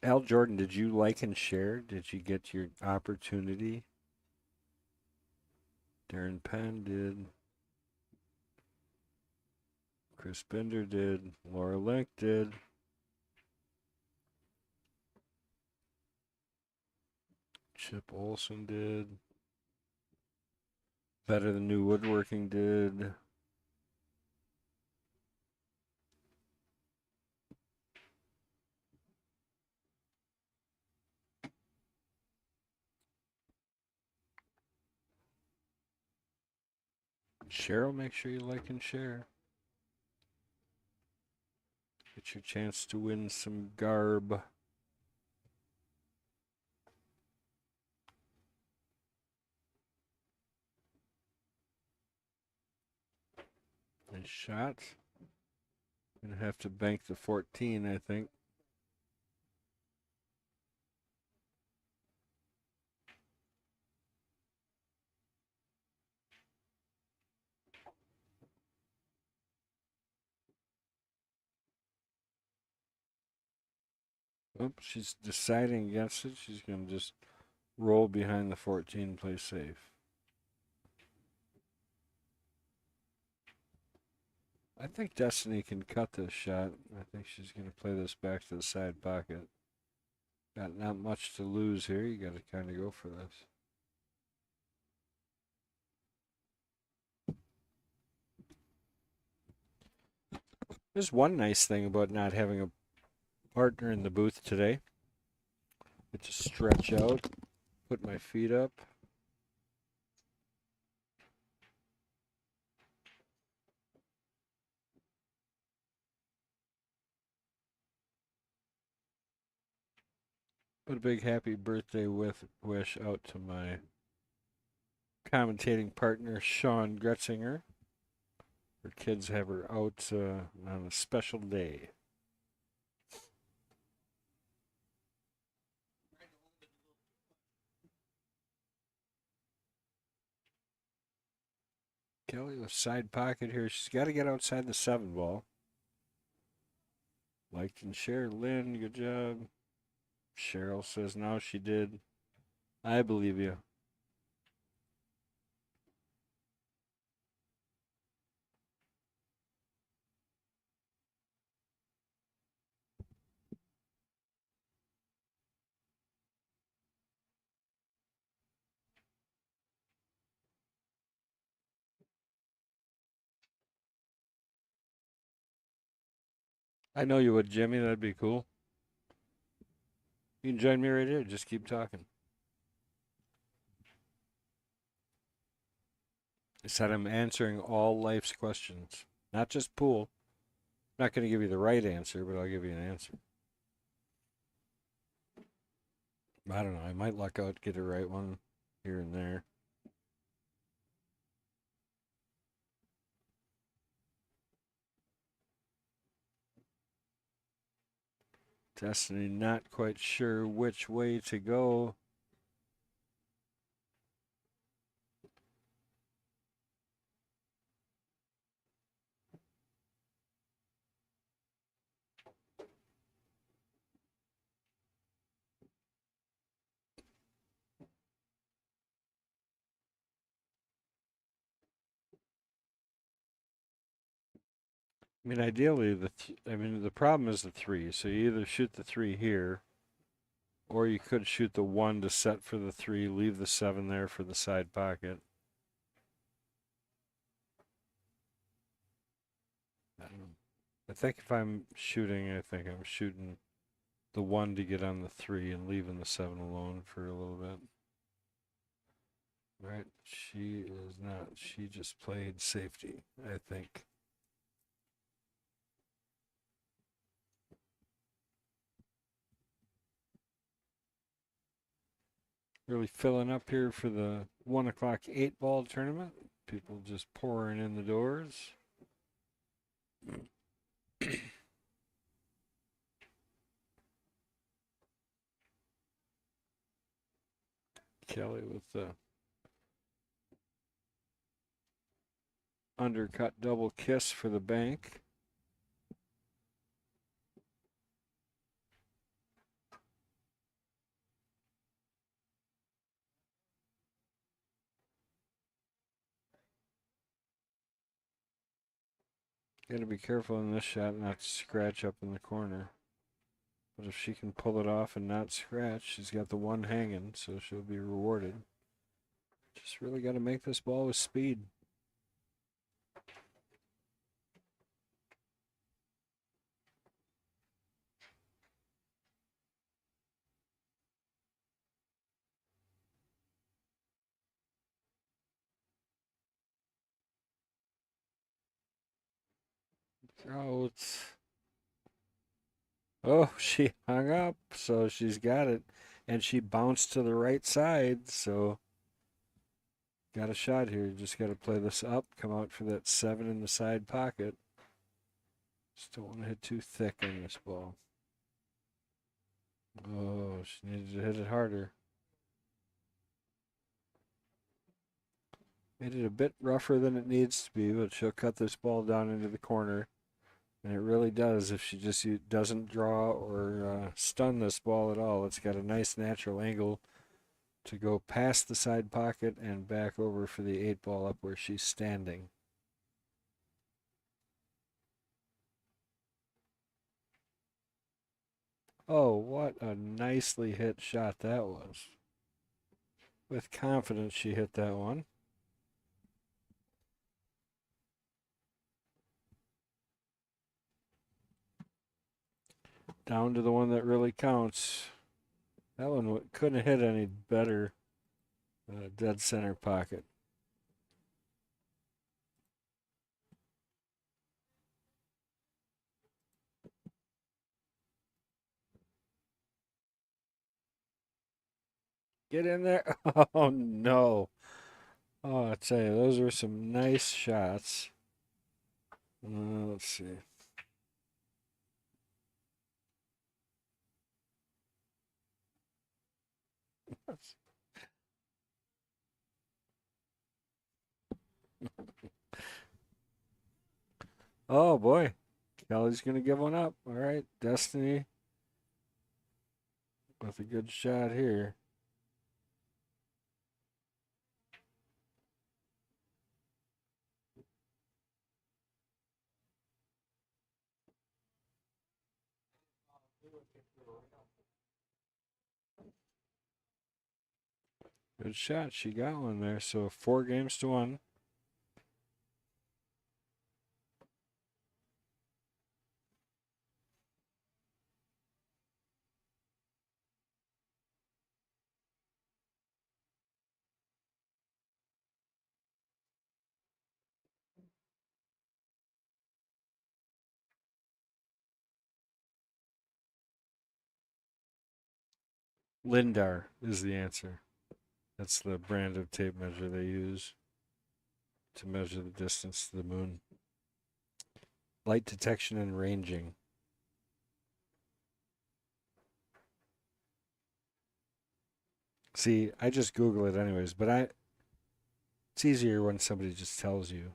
Al Jordan, did you like and share? Did you get your opportunity? Darren Penn did. Chris Bender did. Laura Link did. Chip Olson did. Better Than New Woodworking did. Cheryl, make sure you like and share. Get your chance to win some garb. Nice shot. Gonna have to bank the 14, I think. Oops, she's deciding against it. She's gonna just roll behind the 14, play safe. I think Destiny can cut this shot. I think she's going to play this back to the side pocket. Got not much to lose here. You got to kind of go for this. There's one nice thing about not having a partner in the booth today. Get to stretch out, put my feet up. Put a big happy birthday wish out to my commentating partner, Sean Gretzinger. Her kids have her out on a special day. Kelly with side pocket here. She's got to get outside the 7 ball. Liked and shared. Lynn, good job. Cheryl says no, she did. I believe you. I know you would, Jimmy. That'd be cool. You can join me right here. Just keep talking. I said I'm answering all life's questions, not just pool. I'm not going to give you the right answer, but I'll give you an answer. I don't know. I might luck out, get a right one here and there. Destiny not quite sure which way to go. I mean, ideally, the problem is the 3. So you either shoot the 3 here, or you could shoot the 1 to set for the 3, leave the 7 there for the side pocket. I don't know. I think if I'm shooting, I think I'm shooting the 1 to get on the 3 and leaving the 7 alone for a little bit. Right? She is not. She just played safety, I think. Really filling up here for the 1 o'clock 8 ball tournament. People just pouring in the doors. Kelly with the undercut double kiss for the bank. Got to be careful in this shot not to scratch up in the corner. But if she can pull it off and not scratch, she's got the 1 hanging, so she'll be rewarded. Just really got to make this ball with speed. Oh, oh, she hung up, so she's got it. And she bounced to the right side, so got a shot here. Just got to play this up, come out for that 7 in the side pocket. Just don't want to hit too thick on this ball. Oh, she needed to hit it harder. Made it a bit rougher than it needs to be, but she'll cut this ball down into the corner. And it really does if she just doesn't draw or stun this ball at all. It's got a nice natural angle to go past the side pocket and back over for the 8 ball up where she's standing. Oh, what a nicely hit shot that was. With confidence, she hit that one. Down to the one that really counts. That one couldn't hit any better. Dead center pocket. Get in there. Oh, no. Oh, I tell you, those were some nice shots. Let's see. Oh, boy. Kelly's going to give one up. All right. Destiny with a good shot here. Good shot. She got one there. So 4-1. Lindar is the answer. That's the brand of tape measure they use to measure the distance to the moon. Light detection and ranging. See, I just Google it anyways, but it's easier when somebody just tells you.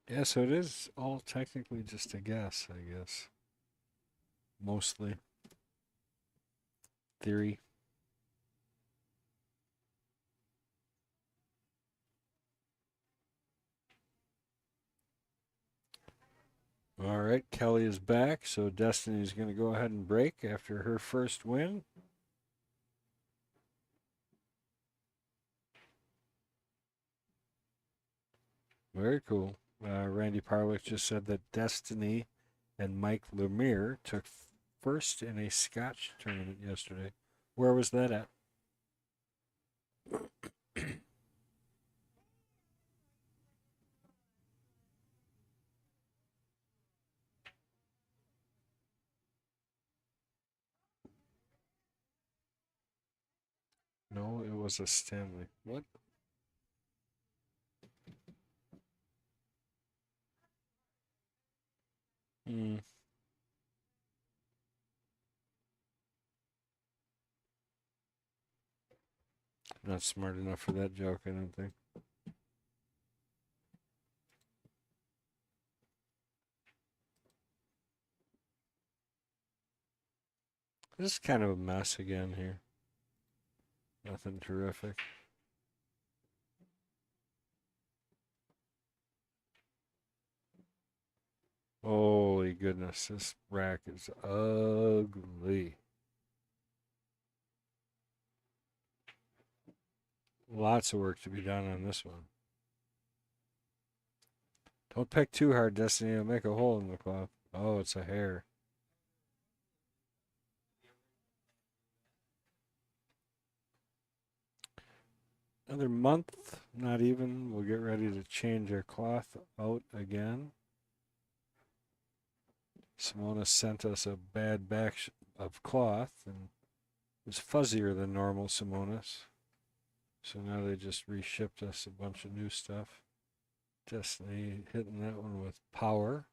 Yeah, so it is all technically just a guess, I guess. Mostly. Theory. All right, Kelly is back, so Destiny's going to go ahead and break after her first win. Very cool. Randy Parlick just said that Destiny and Mike Lemire took first in a Scotch tournament yesterday. Where was that at? No, it was a Stanley. What? Hmm. Not smart enough for that joke, I don't think. This is kind of a mess again here. Nothing terrific. Holy goodness, this rack is ugly. Lots of work to be done on this one. Don't peck too hard, Destiny. It'll make a hole in the cloth. Oh, it's a hair. Another month, not even. We'll get ready to change our cloth out again. Simona sent us a bad batch of cloth, and it was fuzzier than normal Simona's. So now they just reshipped us a bunch of new stuff. Destiny hitting that one with power.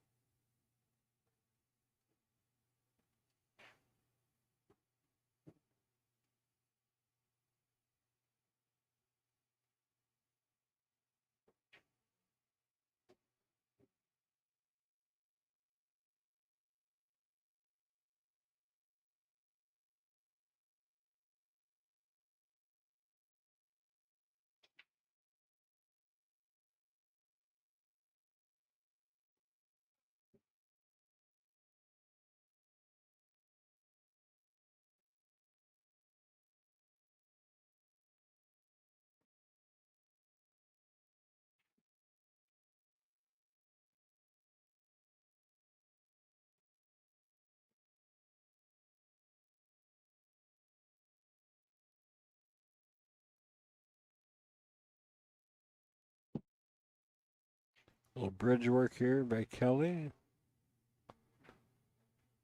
A little bridge work here by Kelly.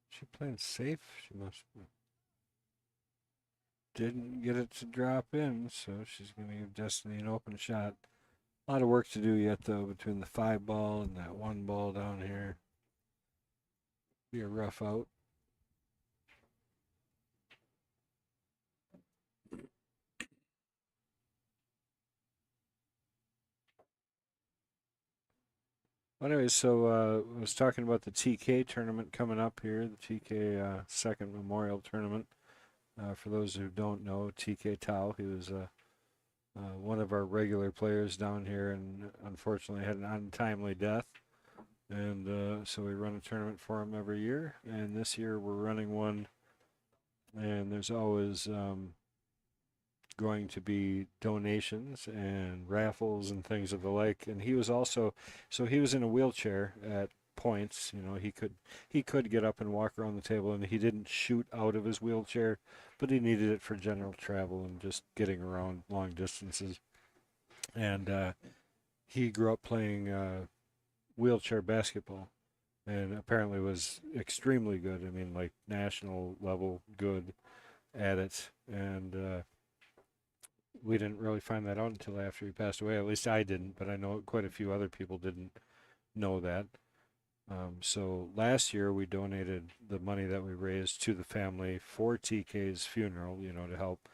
She playing safe? She must be. Didn't get it to drop in, so she's going to give Destiny an open shot. A lot of work to do yet, though, between the 5 ball and that 1 ball down here. Be a rough out. Anyway, so I was talking about the TK tournament coming up here, the TK second Memorial Tournament. For those who don't know, TK Tao, he was one of our regular players down here and unfortunately had an untimely death. And so we run a tournament for him every year. And this year we're running one, and there's always going to be donations and raffles and things of the like. And he was also, so he was in a wheelchair at points. You know, he could get up and walk around the table, and he didn't shoot out of his wheelchair, but he needed it for general travel and just getting around long distances. And he grew up playing wheelchair basketball, and apparently was extremely good. I mean, like national level good at it. And we didn't really find that out until after he passed away. At least I didn't, but I know quite a few other people didn't know that. So last year we donated the money that we raised to the family for TK's funeral, you know, to help.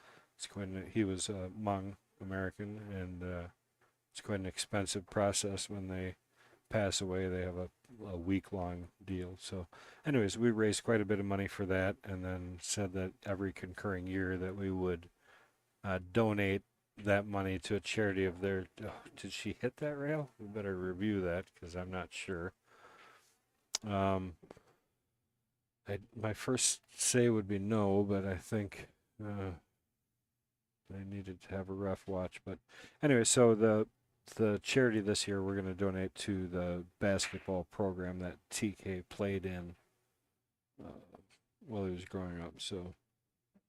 He was a Hmong American, and it's quite an expensive process when they pass away. They have a week-long deal. So anyways, we raised quite a bit of money for that, and then said that every concurring year that we would donate that money to a charity of their. Oh, did she hit that rail? We better review that because I'm not sure. Um, my first say would be no, but I think they needed to have a rough watch. But anyway, so the charity this year we're going to donate to the basketball program that TK played in while he was growing up. So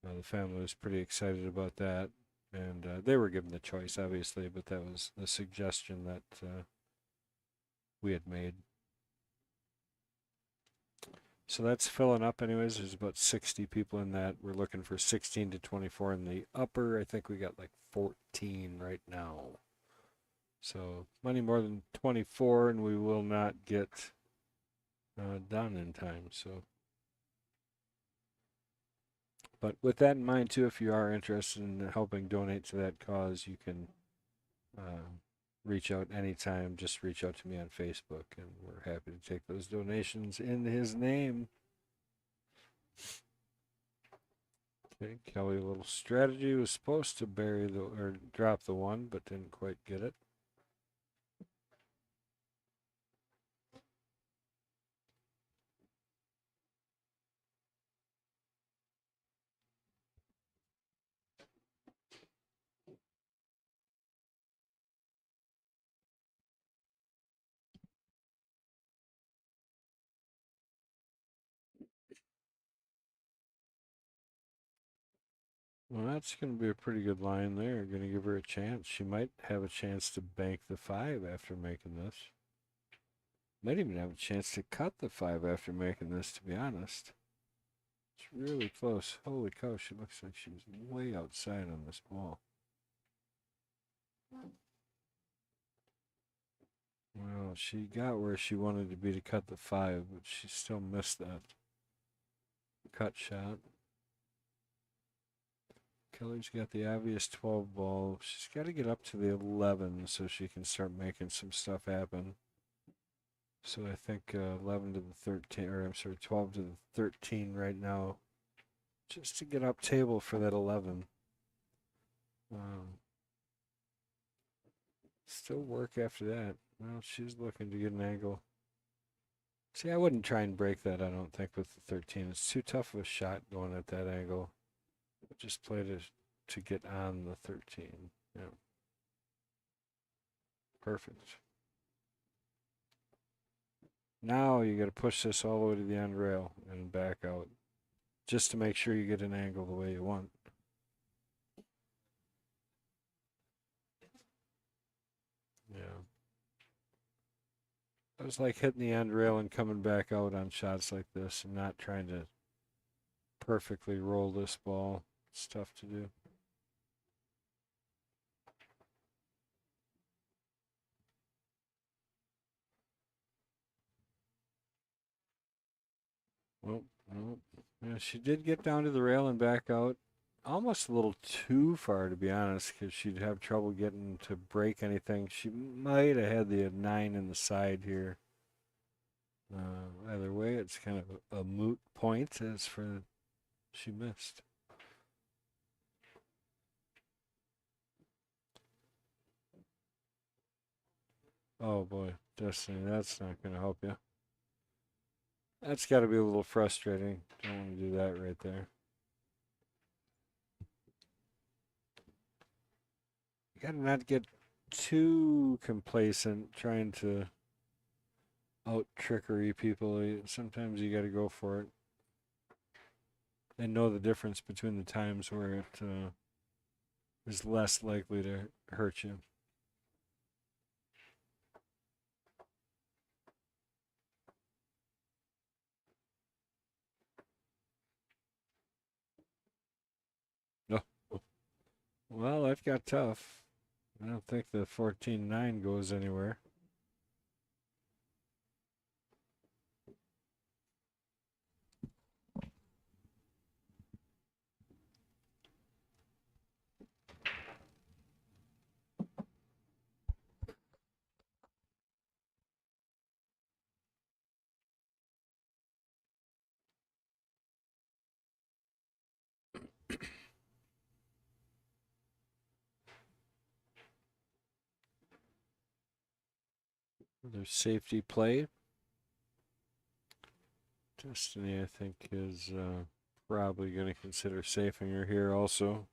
the family was pretty excited about that, and they were given the choice, obviously, but that was the suggestion that we had made. So that's filling up anyways. There's about 60 people in that. We're looking for 16 to 24 in the upper. I think we got like 14 right now. So money more than 24, and we will not get done in time. So, but with that in mind too, if you are interested in helping donate to that cause, you can reach out anytime. Just reach out to me on Facebook, and we're happy to take those donations in his name. Okay, Kelly, a little strategy, was supposed to bury the or drop the 1, but didn't quite get it. Well, that's going to be a pretty good line there. Going to give her a chance. She might have a chance to bank the 5 after making this. Might even have a chance to cut the 5 after making this, to be honest. It's really close. Holy cow, she looks like she was way outside on this ball. Well, she got where she wanted to be to cut the 5, but she still missed that cut shot. Kelly's got the obvious 12 ball. She's got to get up to the 11 so she can start making some stuff happen. So I think 11 to the 13, or I'm sorry, 12 to the 13 right now, just to get up table for that 11. Still work after that. Well, she's looking to get an angle. See, I wouldn't try and break that, I don't think, with the 13. It's too tough of a shot going at that angle. Just play to get on the 13. Yeah. Perfect. Now you got to push this all the way to the end rail and back out, just to make sure you get an angle the way you want. Yeah. It was like hitting the end rail and coming back out on shots like this and not trying to perfectly roll this ball. It's tough to do. Well, no. Yeah, she did get down to the rail and back out. Almost a little too far, to be honest, because she'd have trouble getting to break anything. She might have had the 9 in the side here. Either way, it's kind of a moot point as for she missed. Oh boy, Destiny, that's not going to help you. That's got to be a little frustrating. Don't want to do that right there. You got to not get too complacent trying to out trickery people. Sometimes you got to go for it and know the difference between the times where it is less likely to hurt you. No. Well, that got tough. I don't think the 14-9 goes anywhere. There's safety play. Destiny, I think, is probably going to consider safing her here also.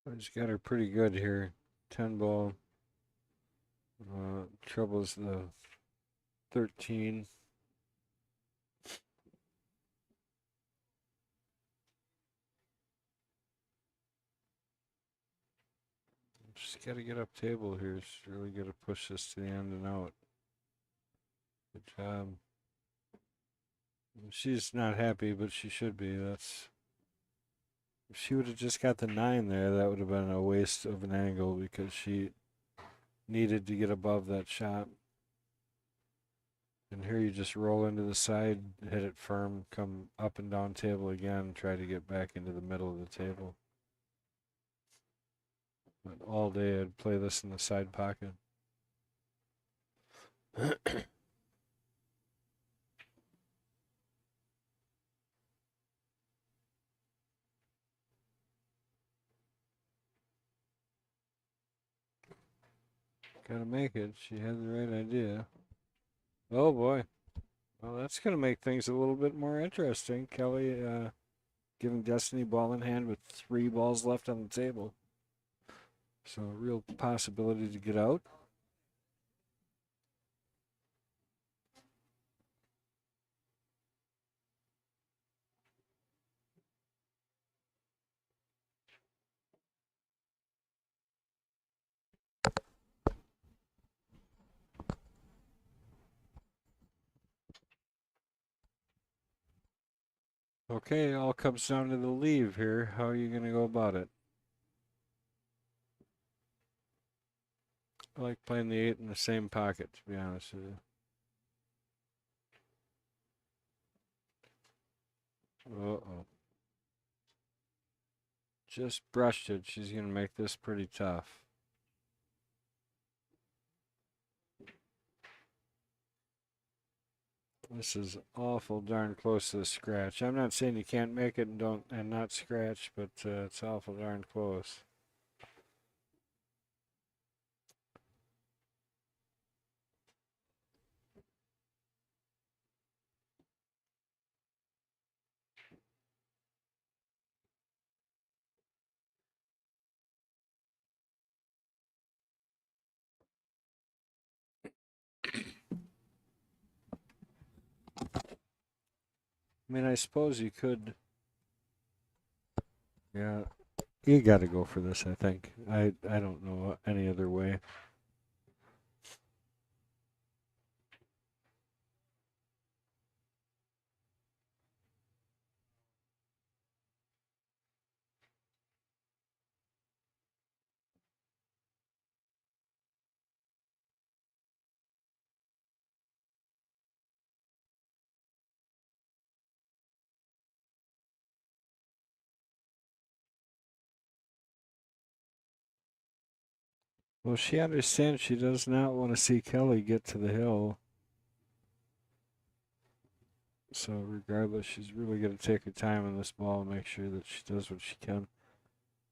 I just got her pretty good here. 10 ball. Trouble's the 13. Just got to get up table here. Just really got to push this to the end and out. Good job. She's not happy, but she should be. That's. If she would have just got the 9 there, that would have been a waste of an angle because she needed to get above that shot. And here you just roll into the side, hit it firm, come up and down table again, try to get back into the middle of the table. But all day I'd play this in the side pocket. Gotta make it. She had the right idea. Oh boy. Well, that's gonna make things a little bit more interesting. Kelly giving Destiny ball in hand with 3 balls left on the table. So a real possibility to get out. Okay, all comes down to the leave here. How are you gonna go about it? I like playing the 8 in the same pocket, to be honest with you. Uh-oh. Just brushed it. She's going to make this pretty tough. This is awful darn close to the scratch. I'm not saying you can't make it and not scratch, but it's awful darn close. I mean, I suppose you could. Yeah, you got to go for this, I think. I don't know any other way. Well, she understands she does not want to see Kelly get to the hill. So regardless, she's really going to take her time on this ball and make sure that she does what she can.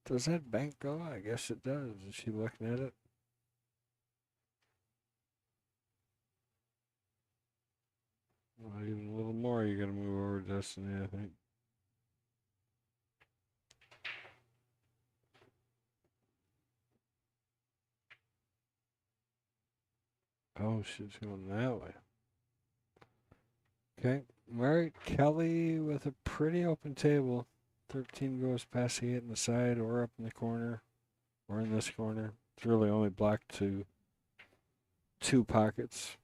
Does that bank go? I guess it does. Is she looking at it? Well, even a little more, you're going to move over Destiny, I think. Oh, she's going that way. Okay. All right. Kelly with a pretty open table. 13 goes past the 8 in the side or up in the corner or in this corner. It's really only blocked to 2 pockets.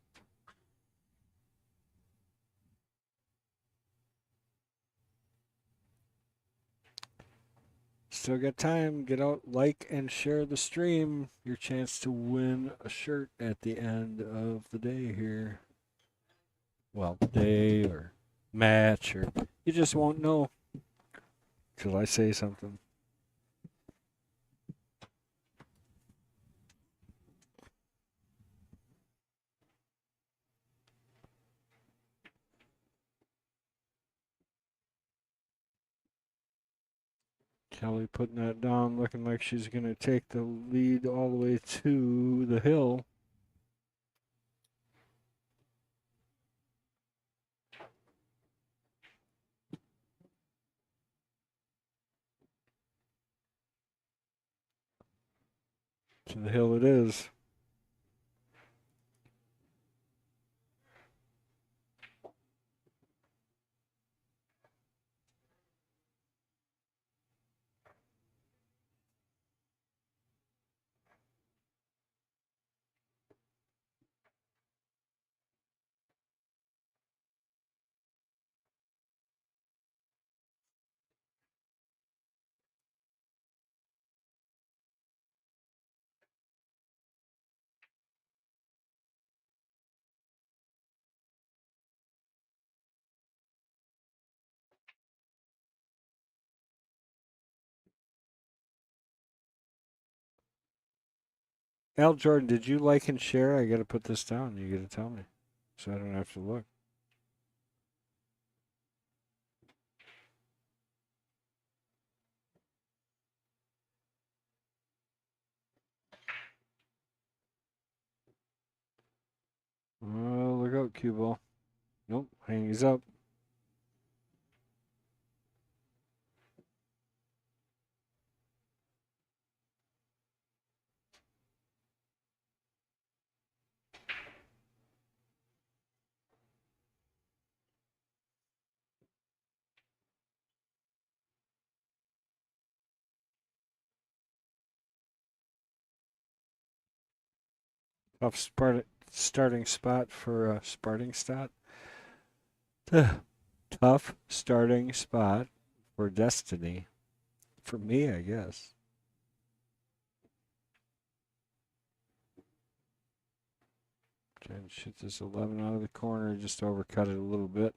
Still got time. Get out, like, and share the stream. Your chance to win a shirt at the end of the day here. Well, day or match, or you just won't know till I say something. Kelly putting that down, looking like she's going to take the lead all the way to the hill. To the hill it is. Al Jordan, did you like and share? I got to put this down. You got to tell me, so I don't have to look. Oh, look out, cue ball. Nope, hangs up. Tough starting spot for Sparting stat. Tough starting spot for Destiny. For me, I guess. Trying to shoot this 11 out of the corner, just overcut it a little bit.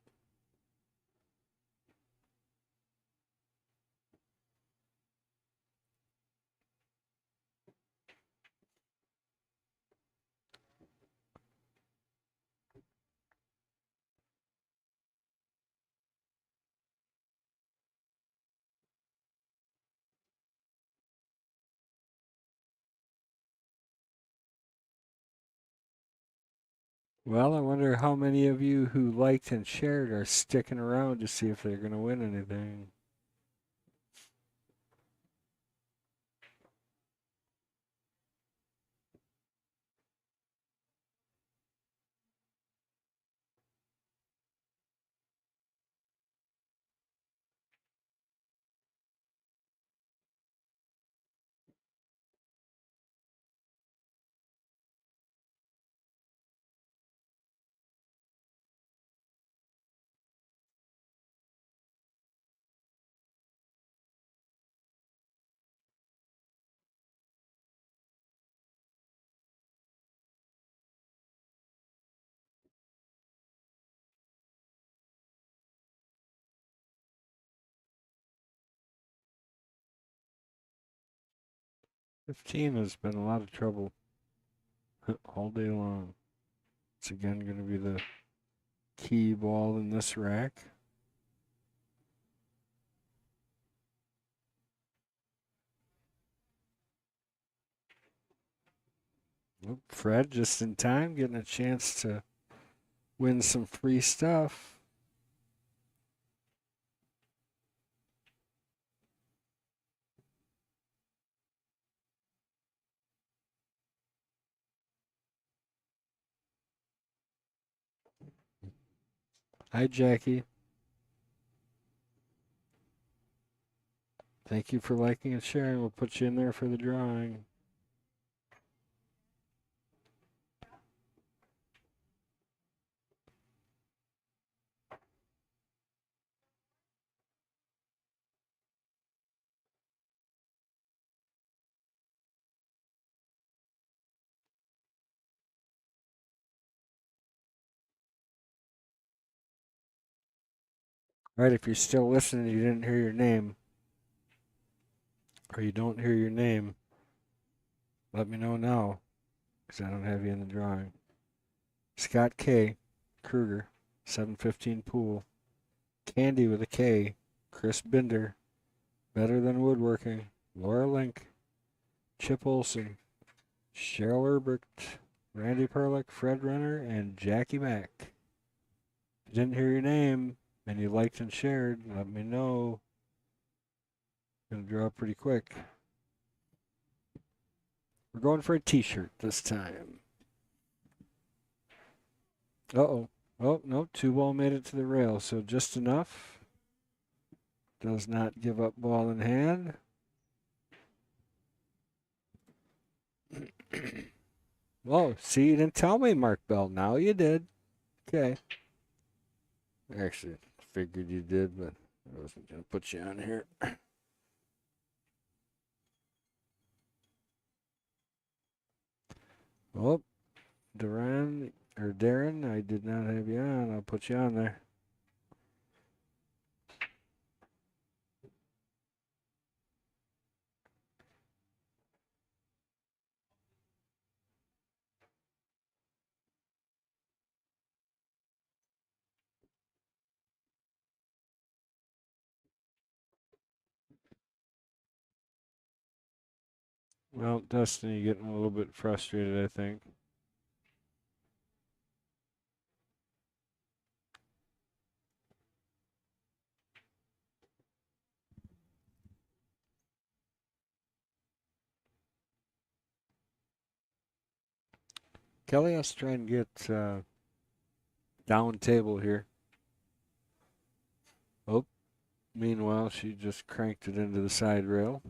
Well, I wonder how many of you who liked and shared are sticking around to see if they're going to win anything. $15 has been a lot of trouble all day long. It's again going to be the key ball in this rack. Oh, Fred just in time, getting a chance to win some free stuff. Hi, Jackie. Thank you for liking and sharing. We'll put you in there for the drawing. All right, if you're still listening, you didn't hear your name, or you don't hear your name, let me know now, because I don't have you in the drawing. Scott K. Kruger, 715 pool. Candy with a K. Chris Binder, Better Than Woodworking. Laura Link, Chip Olson, Cheryl Erbert, Randy Perlick, Fred Renner, and Jackie Mack. If you didn't hear your name and you liked and shared, let me know. Gonna draw pretty quick. We're going for a t-shirt this time. Uh-oh. Oh, no, two ball made it to the rail, so just enough. Does not give up ball in hand. Whoa, see, you didn't tell me, Mark Bell. Now you did. Okay. Actually, figured you did, but I wasn't going to put you on here. Oh, Darren, I did not have you on. I'll put you on there. Well, Destiny getting a little bit frustrated, I think. Kelly has to try and get down table here. Oh, meanwhile, she just cranked it into the side rail.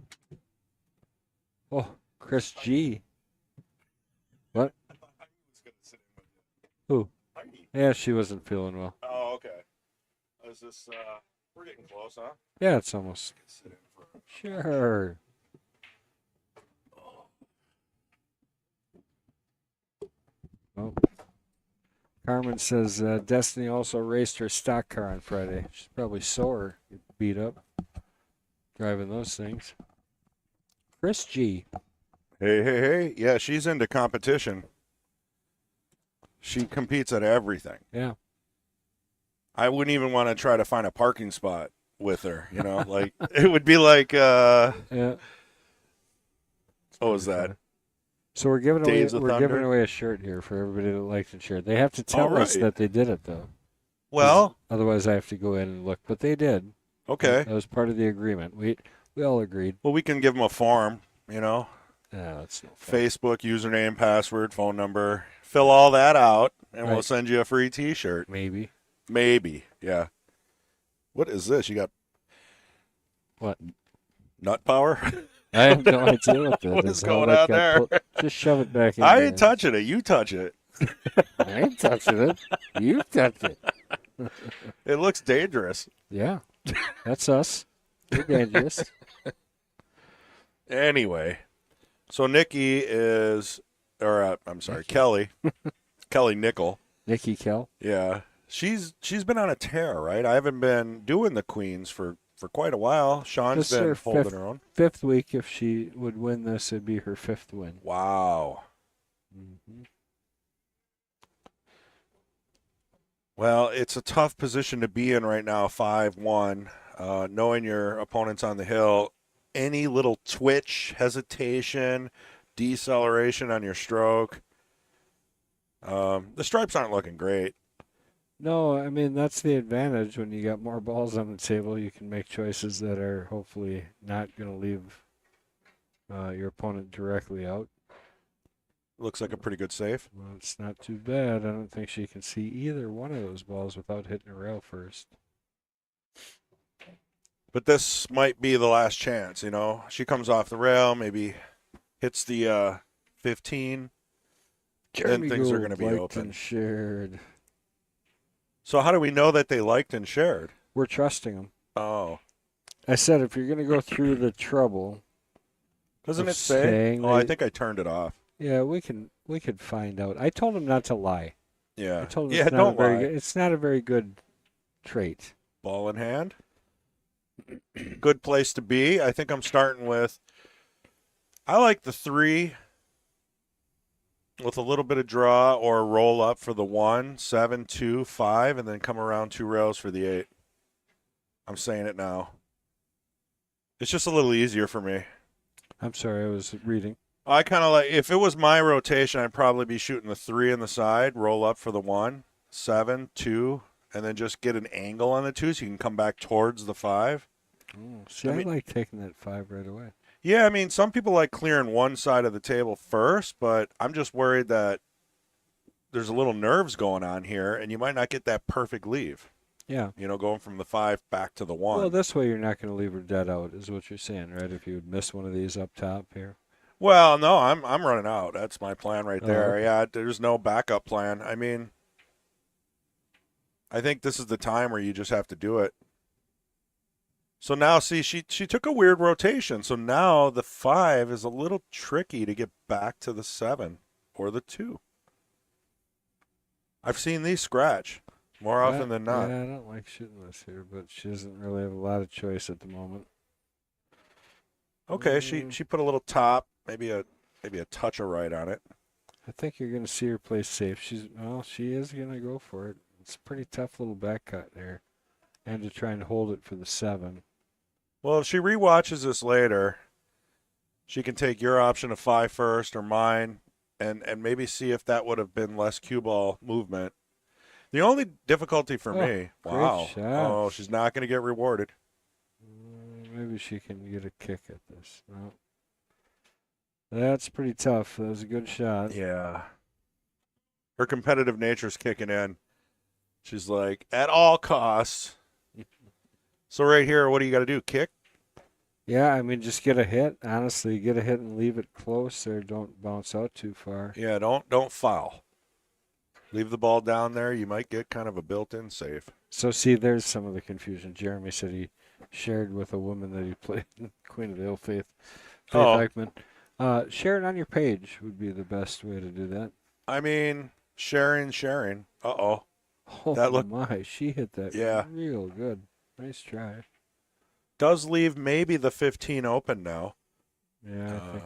Oh, Chris G. What? I thought Heidi was going to sit in with you. Who? Heidi. Yeah, she wasn't feeling well. Oh, okay. Is this, we're getting close, huh? Yeah, it's almost. Sit in for Sure. Oh. Carmen says Destiny also raced her stock car on Friday. She's probably sore, beat up, driving those things. Chris G. Hey. Yeah, she's into competition. She competes at everything. Yeah. I wouldn't even want to try to find a parking spot with her, you know? Like, it would be like, Yeah. what was that? So we're giving Days away of Thunder? a shirt here for everybody that likes the shirt. They have to tell us right. that they did it though. Well, Otherwise I have to go in and look. But they did. okay. That was part of the agreement. We all agreed. Well, we can give them a form, you know? Yeah, that's no fun. Facebook, username, password, phone number. Fill all that out, and we'll Right. send you a free T-shirt. Maybe. Maybe, yeah. What is this? You got What? nut power? I have no idea what that What is. is How going that on got there? just shove it back in I there. ain't touching it. You touch it. I ain't touching it. You touched it. It looks dangerous. Yeah. That's us. We're dangerous. Anyway, so Nikki is, or I'm sorry, Kelly Nickl. Nikki Kell. Yeah, she's been on a tear, right? I haven't been doing the queens for quite a while. Sean's This is been her holding her own. Fifth week. If she would win this, it'd be her fifth win. Wow. Mm-hmm. Well, it's a tough position to be in right now, 5-1, knowing your opponent's on the hill. Any little twitch, hesitation, deceleration on your stroke. The stripes aren't looking great. No, I mean that's the advantage when you got more balls on the table. You can make choices that are hopefully not going to leave your opponent directly out. Looks like a pretty good save. Well, it's not too bad. I don't think she can see either one of those balls without hitting a rail first. But this might be the last chance, you know. She comes off the rail, maybe hits the 15. Then things are going to be liked open. and shared. So how do we know that they liked and shared? We're trusting them. Oh. I said if you're going to go through the trouble, Doesn't of it say? staying, Oh, I they- think I turned it off. yeah, we could find out. I told him not to lie. Yeah. I told him Yeah, it's not don't a very lie. good, it's not a very good trait. Ball in hand. Good place to be. I think I'm starting with, I like the 3 with a little bit of draw or roll up for the 1, 7, 2, 5, and then come around 2 rails for the 8. I'm saying it now. It's just a little easier for me. I'm sorry, I was reading. I kind of like, if it was my rotation, I'd probably be shooting the 3 on the side, roll up for the 1, 7, 2, and then just get an angle on the 2 so you can come back towards the 5. Oh, see, I I mean- like taking that 5 right away. Yeah, I mean, some people like clearing one side of the table first, but I'm just worried that there's a little nerves going on here, and you might not get that perfect leave. Yeah. You know, going from the 5 back to the 1. Well, this way you're not going to leave her dead out, is what you're saying, right? If you would miss one of these up top here. Well, no, I'm running out. That's my plan right there. okay. Yeah, there's no backup plan. I mean, I think this is the time where you just have to do it. So now, see, she took a weird rotation. So now the 5 is a little tricky to get back to the 7 or the 2. I've seen these scratch more often than not. Yeah, I don't like shooting this here, but she doesn't really have a lot of choice at the moment. Okay, she put a little top, maybe a touch of right on it. I think you're going to see her play safe. She is going to go for it. It's a pretty tough little back cut there. And to try and hold it for the 7. Well, if she rewatches this later, She can take your option of 5 first or mine, and maybe see if that would have been less cue ball movement. The only difficulty for Oh, me, great wow. shot. Oh, she's not going to get rewarded. Maybe she can get a kick at this. No. That's pretty tough. That was a good shot. Yeah. Her competitive nature's kicking in. She's like, at all costs. So right here, what do you got to do? Kick? Yeah, I mean, just get a hit. Honestly, get a hit and leave it close there. Don't bounce out too far. Yeah, don't foul. Leave the ball down there. You might get kind of a built-in save. So, see, there's some of the confusion. Jeremy said he shared with a woman that he played Queen of the Ill Faith, Faith Eichmann. Share it on your page would be the best way to do that. I mean, sharing. Uh-oh. Oh, That looked- my. She hit that Yeah. real good. Nice try. Does leave maybe the 15 open now. Yeah,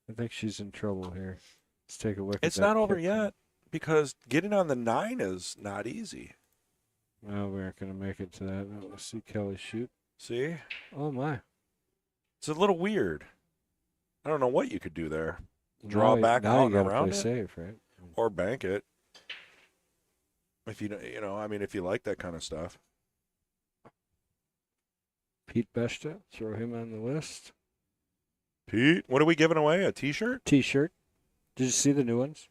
I think she's in trouble here. Let's take a look at It's that not over kick. yet because getting on the 9 is not easy. Well, we aren't going to make it to that. No, let's see Kelly shoot. See? Oh, my. It's a little weird. I don't know what you could do there. Draw Now back now out you and gotta around play it? safe, right? Or bank it. If if you like that kind of stuff. Pete Besta, throw him on the list. Pete, what are we giving away? A T-shirt? T-shirt. Did you see the new ones?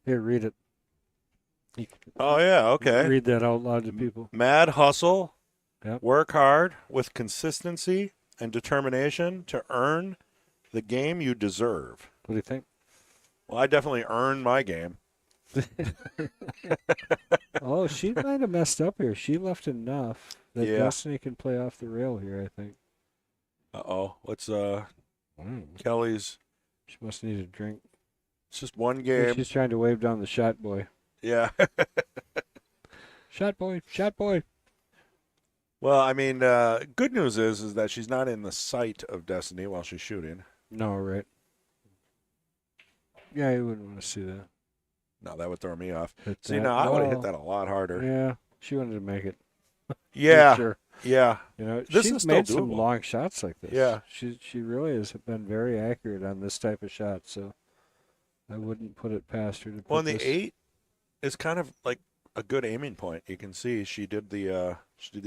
Here, read it. Oh yeah, okay. Read that out loud to people. Mad hustle. Yep. Work hard with consistency and determination to earn the game you deserve. What do you think? Well, I definitely earned my game. Oh, she might have messed up here. She left enough that Yeah. Destiny can play off the rail here, I think. Uh-oh. What's Mm. Kelly's? She must need a drink. It's just one Hey, game. she's trying to wave down the shot boy. Yeah. Shot boy, shot boy. Well, I mean, good news is that she's not in the sight of Destiny while she's shooting. No, right. Yeah, you wouldn't want to see that. No, that would throw me off. Hit See, that. now I would have hit Oh, that a lot harder. Yeah, she wanted to make it. Yeah. For sure. Yeah. You know, This she's is still made some doable. long shots like this. Yeah. She really has been very accurate on this type of shot, so I wouldn't put it past her to put Well, and the this. 8 is kind of like a good aiming point. You can see she did the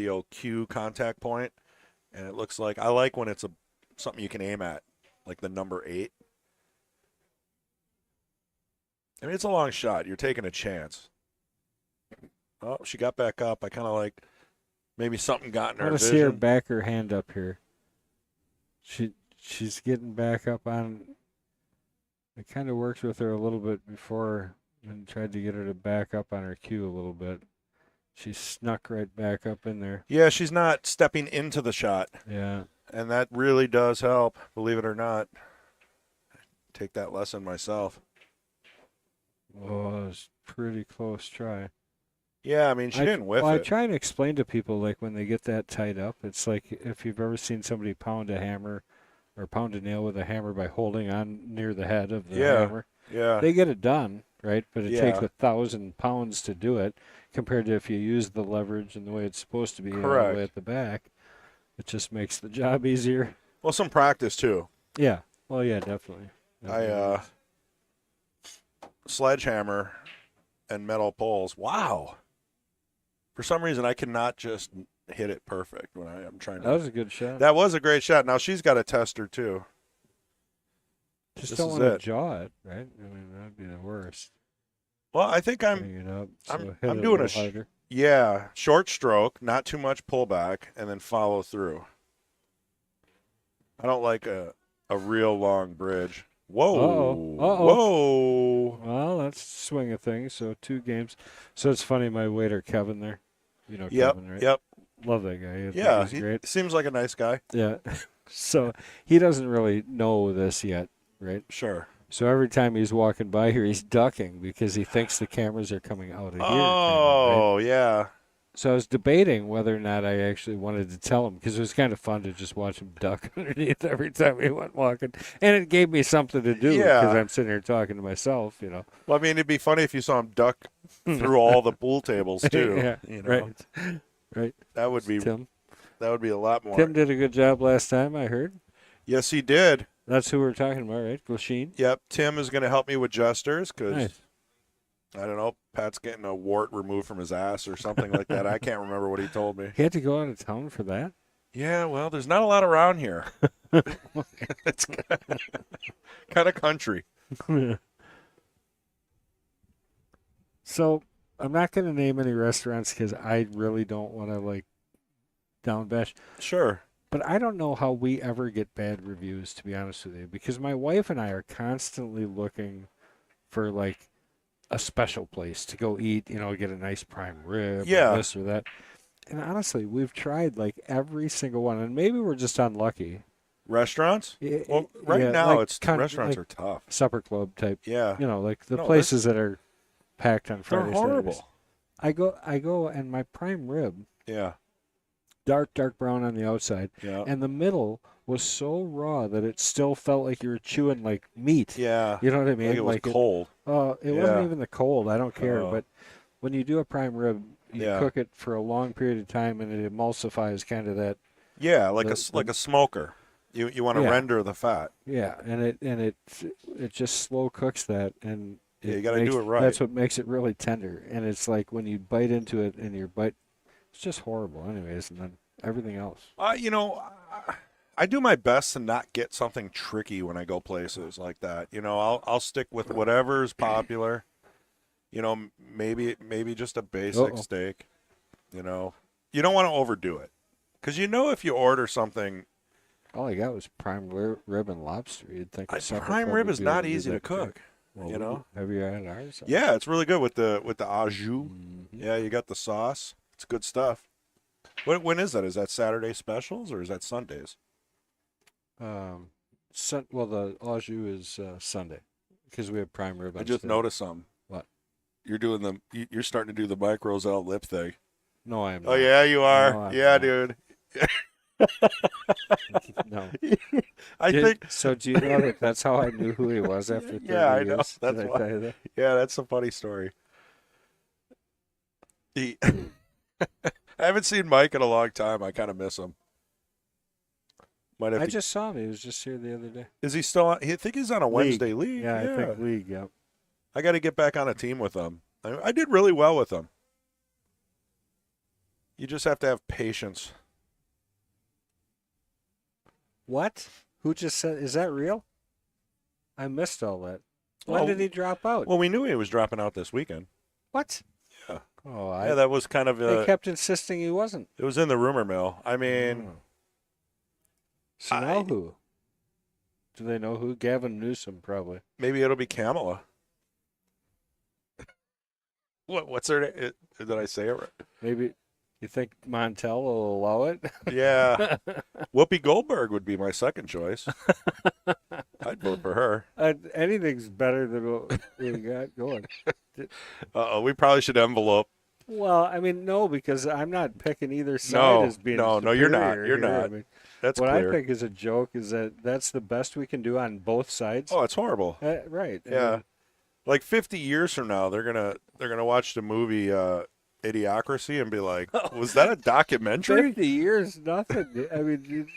old Q contact point, and it looks like I like when it's something you can aim at, like the number 8. I mean, it's a long shot. You're taking a chance. Oh, she got back up. I kind of like maybe something got in I her want to see her vision. back her hand up here. She's getting back up on. I kind of worked with her a little bit before and tried to get her to back up on her cue a little bit. She snuck right back up in there. Yeah, she's not stepping into the shot, Yeah. and that really does help, believe it or not. Take that lesson myself. Oh, it was a pretty close try. Yeah, I mean, she didn't whiff I it. try and explain to people, like, when they get that tied up, it's like if you've ever seen somebody pound a hammer or pound a nail with a hammer by holding on near the head of the Yeah. hammer. Yeah. They get it done, right? But it takes Yeah. 1,000 pounds to do it compared to if you use the leverage and the way it's supposed to be all the Correct. way at the back. It just makes the job easier. Well, some practice, too. Yeah. Well, yeah, definitely. Sledgehammer and metal poles. Wow. For some reason, I cannot just hit it perfect when I'm trying to. That was a good shot. That was a great shot. Now she's got a tester, too. Just this don't is want to it. jaw it, right? I mean, that'd be the worst. Well, I think I'm, Bring it up. I'm- So hit I'm it doing a little harder. yeah, short stroke, not too much pullback, and then follow through. I don't like a real long bridge. Whoa. Uh-oh. Uh-oh. Whoa. Well, that's swing of things. So 2 games. So it's funny, my waiter, Kevin, there. You know Yep. Kevin, right? Yep. Love that guy. I think Yeah. He's He great. seems like a nice guy. Yeah. So he doesn't really know this yet, right? Sure. So every time he's walking by here, he's ducking because he thinks the cameras are coming out of here. Right? Oh, yeah. So I was debating whether or not I actually wanted to tell him because it was kind of fun to just watch him duck underneath every time he went walking. And it gave me something to do Yeah. because I'm sitting here talking to myself, you know. Well, I mean, it'd be funny if you saw him duck through all the pool tables too. Yeah, you know? right. Right. That would be Tim. a lot more. Tim did a good job last time, I heard. Yes, he did. That's who we're talking about, right? Glasheen? Yep. Tim is going to help me with gestures because, Nice. I don't know, Pat's getting a wart removed from his ass or something like that. I can't remember what he told me. He had to go out of town for that? Yeah, well, there's not a lot around here. It's kind of country. So I'm not going to name any restaurants because I really don't want to like down bash. Sure. But I don't know how we ever get bad reviews, to be honest with you, because my wife and I are constantly looking for like a special place to go eat, you know, get a nice prime rib Yeah. or this or that. And honestly, we've tried like every single one, and maybe we're just unlucky. Restaurants? Y- Well, right yeah, now, like restaurants like are tough. supper club type, Yeah. you know, like the No, places that are packed on They're Friday. horrible. I go, and my prime rib, Yeah. dark brown on the outside, Yeah. and the middle was so raw that it still felt like you were chewing like meat. Yeah. You know what I mean? Like it was cold. It Yeah. wasn't even the cold. I don't care. Oh. But when you do a prime rib, you Yeah. cook it for a long period of time, and it emulsifies kind of that. Yeah, like The- a smoker. You want to Yeah. render the fat. Yeah, and it just slow cooks that, and Yeah, you gotta do it right. That's what makes it really tender. And it's like when you bite into it, and your bite, it's just horrible, anyways. And then everything else. You know, I do my best to not get something tricky when I go places like that. You know, I'll stick with whatever's popular. You know, maybe just a basic Uh-oh. steak. You know, you don't want to overdo it, because you know if you order something, All I got was prime rib and lobster. You'd think a supper prime club rib would is be able not do easy to that quick. cook. Well, You know? have you had ours? Yeah, it's really good with the au jus. Mhm. Yeah, you got the sauce. It's good stuff. When is that? Is that Saturday specials or is that Sundays? Well, the au jus is Sunday because we have prime rib. I on just Saturday. noticed something. What? You're starting to do the Mike Roselle lip thing. No, I am not. Oh yeah, you are. No, I'm yeah, not. dude. No. I think. So. Do you know that that's how I knew who he was after 30 Yeah, I know. years? That's Did I why. tell you that? Yeah, that's a funny story. I haven't seen Mike in a long time. I kind of miss him. Might have I to, just saw him. He was just here the other day. is he still on? I think he's on a Wednesday league. Yeah, I think league. Yep. I got to get back on a team with him. I did really well with him. You just have to have patience. What? Who just said? Is that real? I missed all that. When Well- did he drop out? Well, we knew he was dropping out this weekend. What? Yeah. Oh, Yeah, that was kind of. they kept insisting he wasn't. It was in the rumor mill. I mean, Oh. So now who? Do they know who? Gavin Newsom, probably. maybe it'll be Kamala. What's her name? Did I say it right? Maybe you think Montel will allow it? Yeah. Whoopi Goldberg would be my second choice. I'd vote for her. Anything's better than what we got going. Uh-oh, we probably should envelope. Well, I mean, no, because I'm not picking either side No, as being no, you're not. superior You're here. not. I mean, That's what clear. I think is a joke is that that's the best we can do on both sides. Oh, it's horrible. Right. I Yeah. mean, Like 50 years from now, they're gonna watch the movie Idiocracy and be like, "Was that a documentary?" 50 years, nothing. I mean,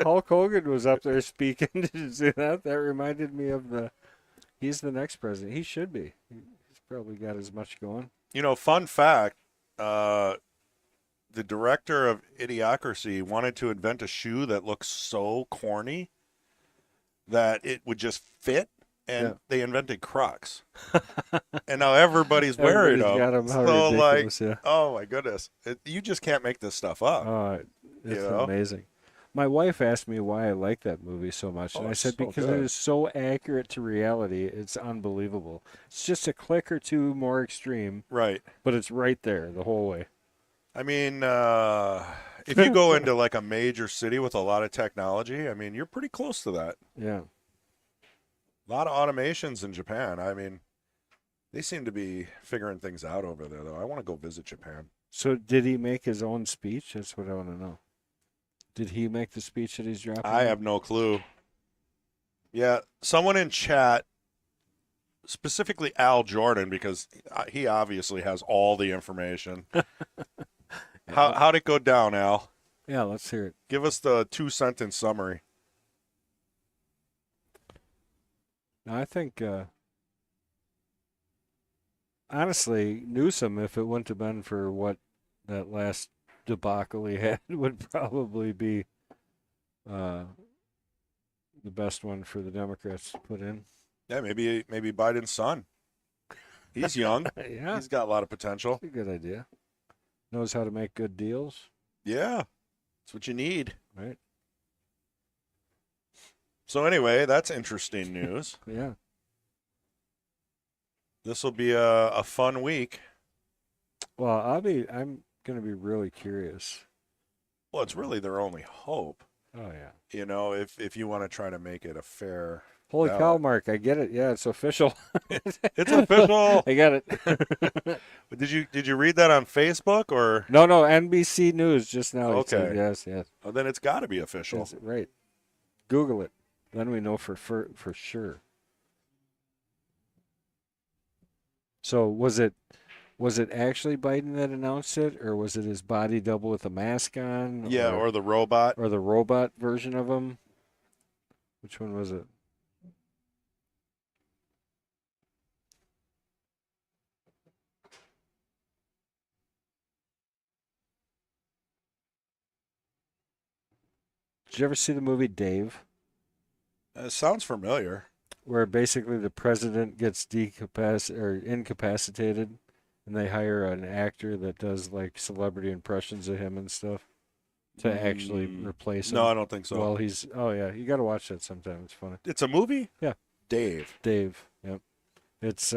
Hulk Hogan was up there speaking. Did you see that? That reminded me of he's the next president. He should be. He's probably got as much going. You know, fun fact: the director of Idiocracy wanted to invent a shoe that looks so corny that it would just fit, and Yeah. they invented Crocs. And now everybody's wearing Everybody's got them. 'em. How So, like, ridiculous, yeah. oh my goodness, you just can't make this stuff up. It's You know? amazing. My wife asked me why I like that movie so much, and Oh, I it's said so because good. it is so accurate to reality. It's unbelievable. It's just a click or two more extreme, Right. but it's right there the whole way. I mean, if you go into like a major city with a lot of technology, I mean, you're pretty close to that. Yeah. A lot of automations in Japan. I mean, they seem to be figuring things out over there, though. I want to go visit Japan. So did he make his own speech? That's what I want to know. Did he make the speech that he's dropping? I have no clue. Yeah, someone in chat, specifically Al Jordan, because he obviously has all the information. How'd it go down, Al? Yeah, let's hear it. Give us the 2-sentence summary. No, I think honestly, Newsom, if it wouldn't have been for what that last debacle he had, would probably be the best one for the Democrats to put in. Yeah, maybe Biden's son. He's young. Yeah, He's got a lot of potential. that's a good idea. Knows how to make good deals, Yeah, that's what you need. right? So anyway, that's interesting news. Yeah. This will be a fun week. Well, I'm gonna be really curious. Well, it's really their only hope. Oh yeah. You know, if you want to try to make it a fair. Holy ballot. cow, Mark! I get it. Yeah, it's official. It's official. I get it. Did you read that on Facebook or? No, NBC News just now. It said, Okay. yes. Well, then it's got to be official. Yes, right. Google it. Then we know for sure. So was it actually Biden that announced it, or was it his body double with a mask on? Yeah, or the robot. or the robot version of him? Which one was it? Did you ever see the movie Dave? Sounds familiar. Where basically the president gets incapacitated, and they hire an actor that does like celebrity impressions of him and stuff to actually replace him. No, I don't think so. Well, you got to watch that sometime. It's funny. It's a movie? Yeah. Dave. Yep. It's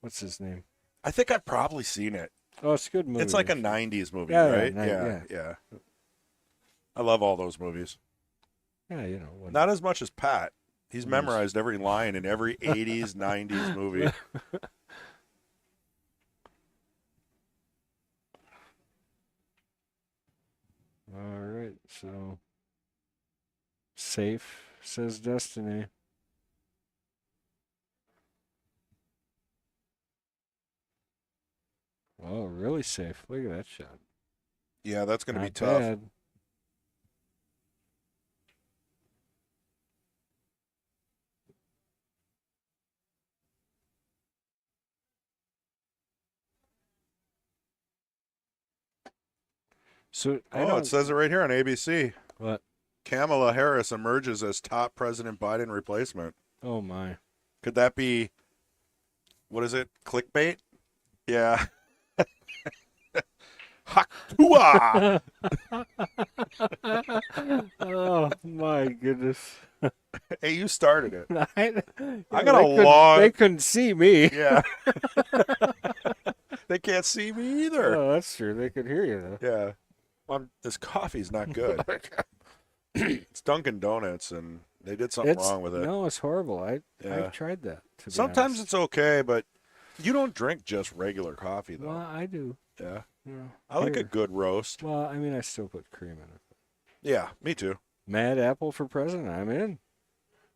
what's his name? I think I've probably seen it. Oh, it's a good movie. It's like a 90s movie, Yeah, right? yeah. I love all those movies. Yeah, when- Not as much as Pat. He's memorized every line in every 80s, 90s movie. All right, so safe says Destiny. Oh, really safe. Look at that shot. Yeah, that's going to be Not tough. bad. So It says it right here on ABC. What? Kamala Harris emerges as top President Biden replacement. Oh my. Could that be, what is it, clickbait? Yeah. Hakua! Oh my goodness. Hey, you started it. I got a long- They couldn't see me. Yeah. They can't see me either. Oh, that's true. They could hear you though. Yeah. This coffee's not good. It's Dunkin' Donuts, and they did something wrong with it. No, it's horrible. Yeah. I've tried that. To be Sometimes honest. it's okay, but you don't drink just regular coffee, though. Well, I do. Yeah. Yeah. I like a Here. good roast. Well, I mean, I still put cream in it. Yeah, me too. Mad Apple for president. I'm in.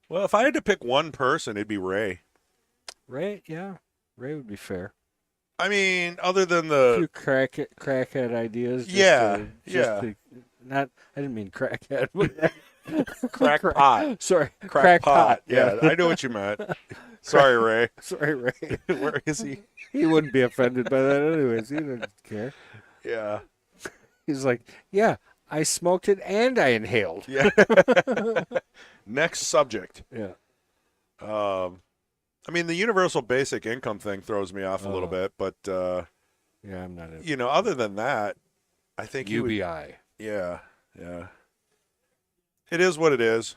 Well, if I had to pick one person, it'd be Ray. Ray, yeah. Ray would be fair. I mean, other than A few the crackhead ideas. Yeah. Not. I didn't mean crackhead. But crack pot, Sorry, crack pot. Yeah, I know what you meant. Sorry, Ray. Sorry, Ray. Where is he? He wouldn't be offended by that anyways. He didn't care. Yeah, He's like, yeah, I smoked it and I inhaled. yeah. Next subject. Yeah. I mean, the universal basic income thing throws me off a little bit, but Yeah, I'm not in. other than that, I think you would. UBI. Yeah. It is what it is.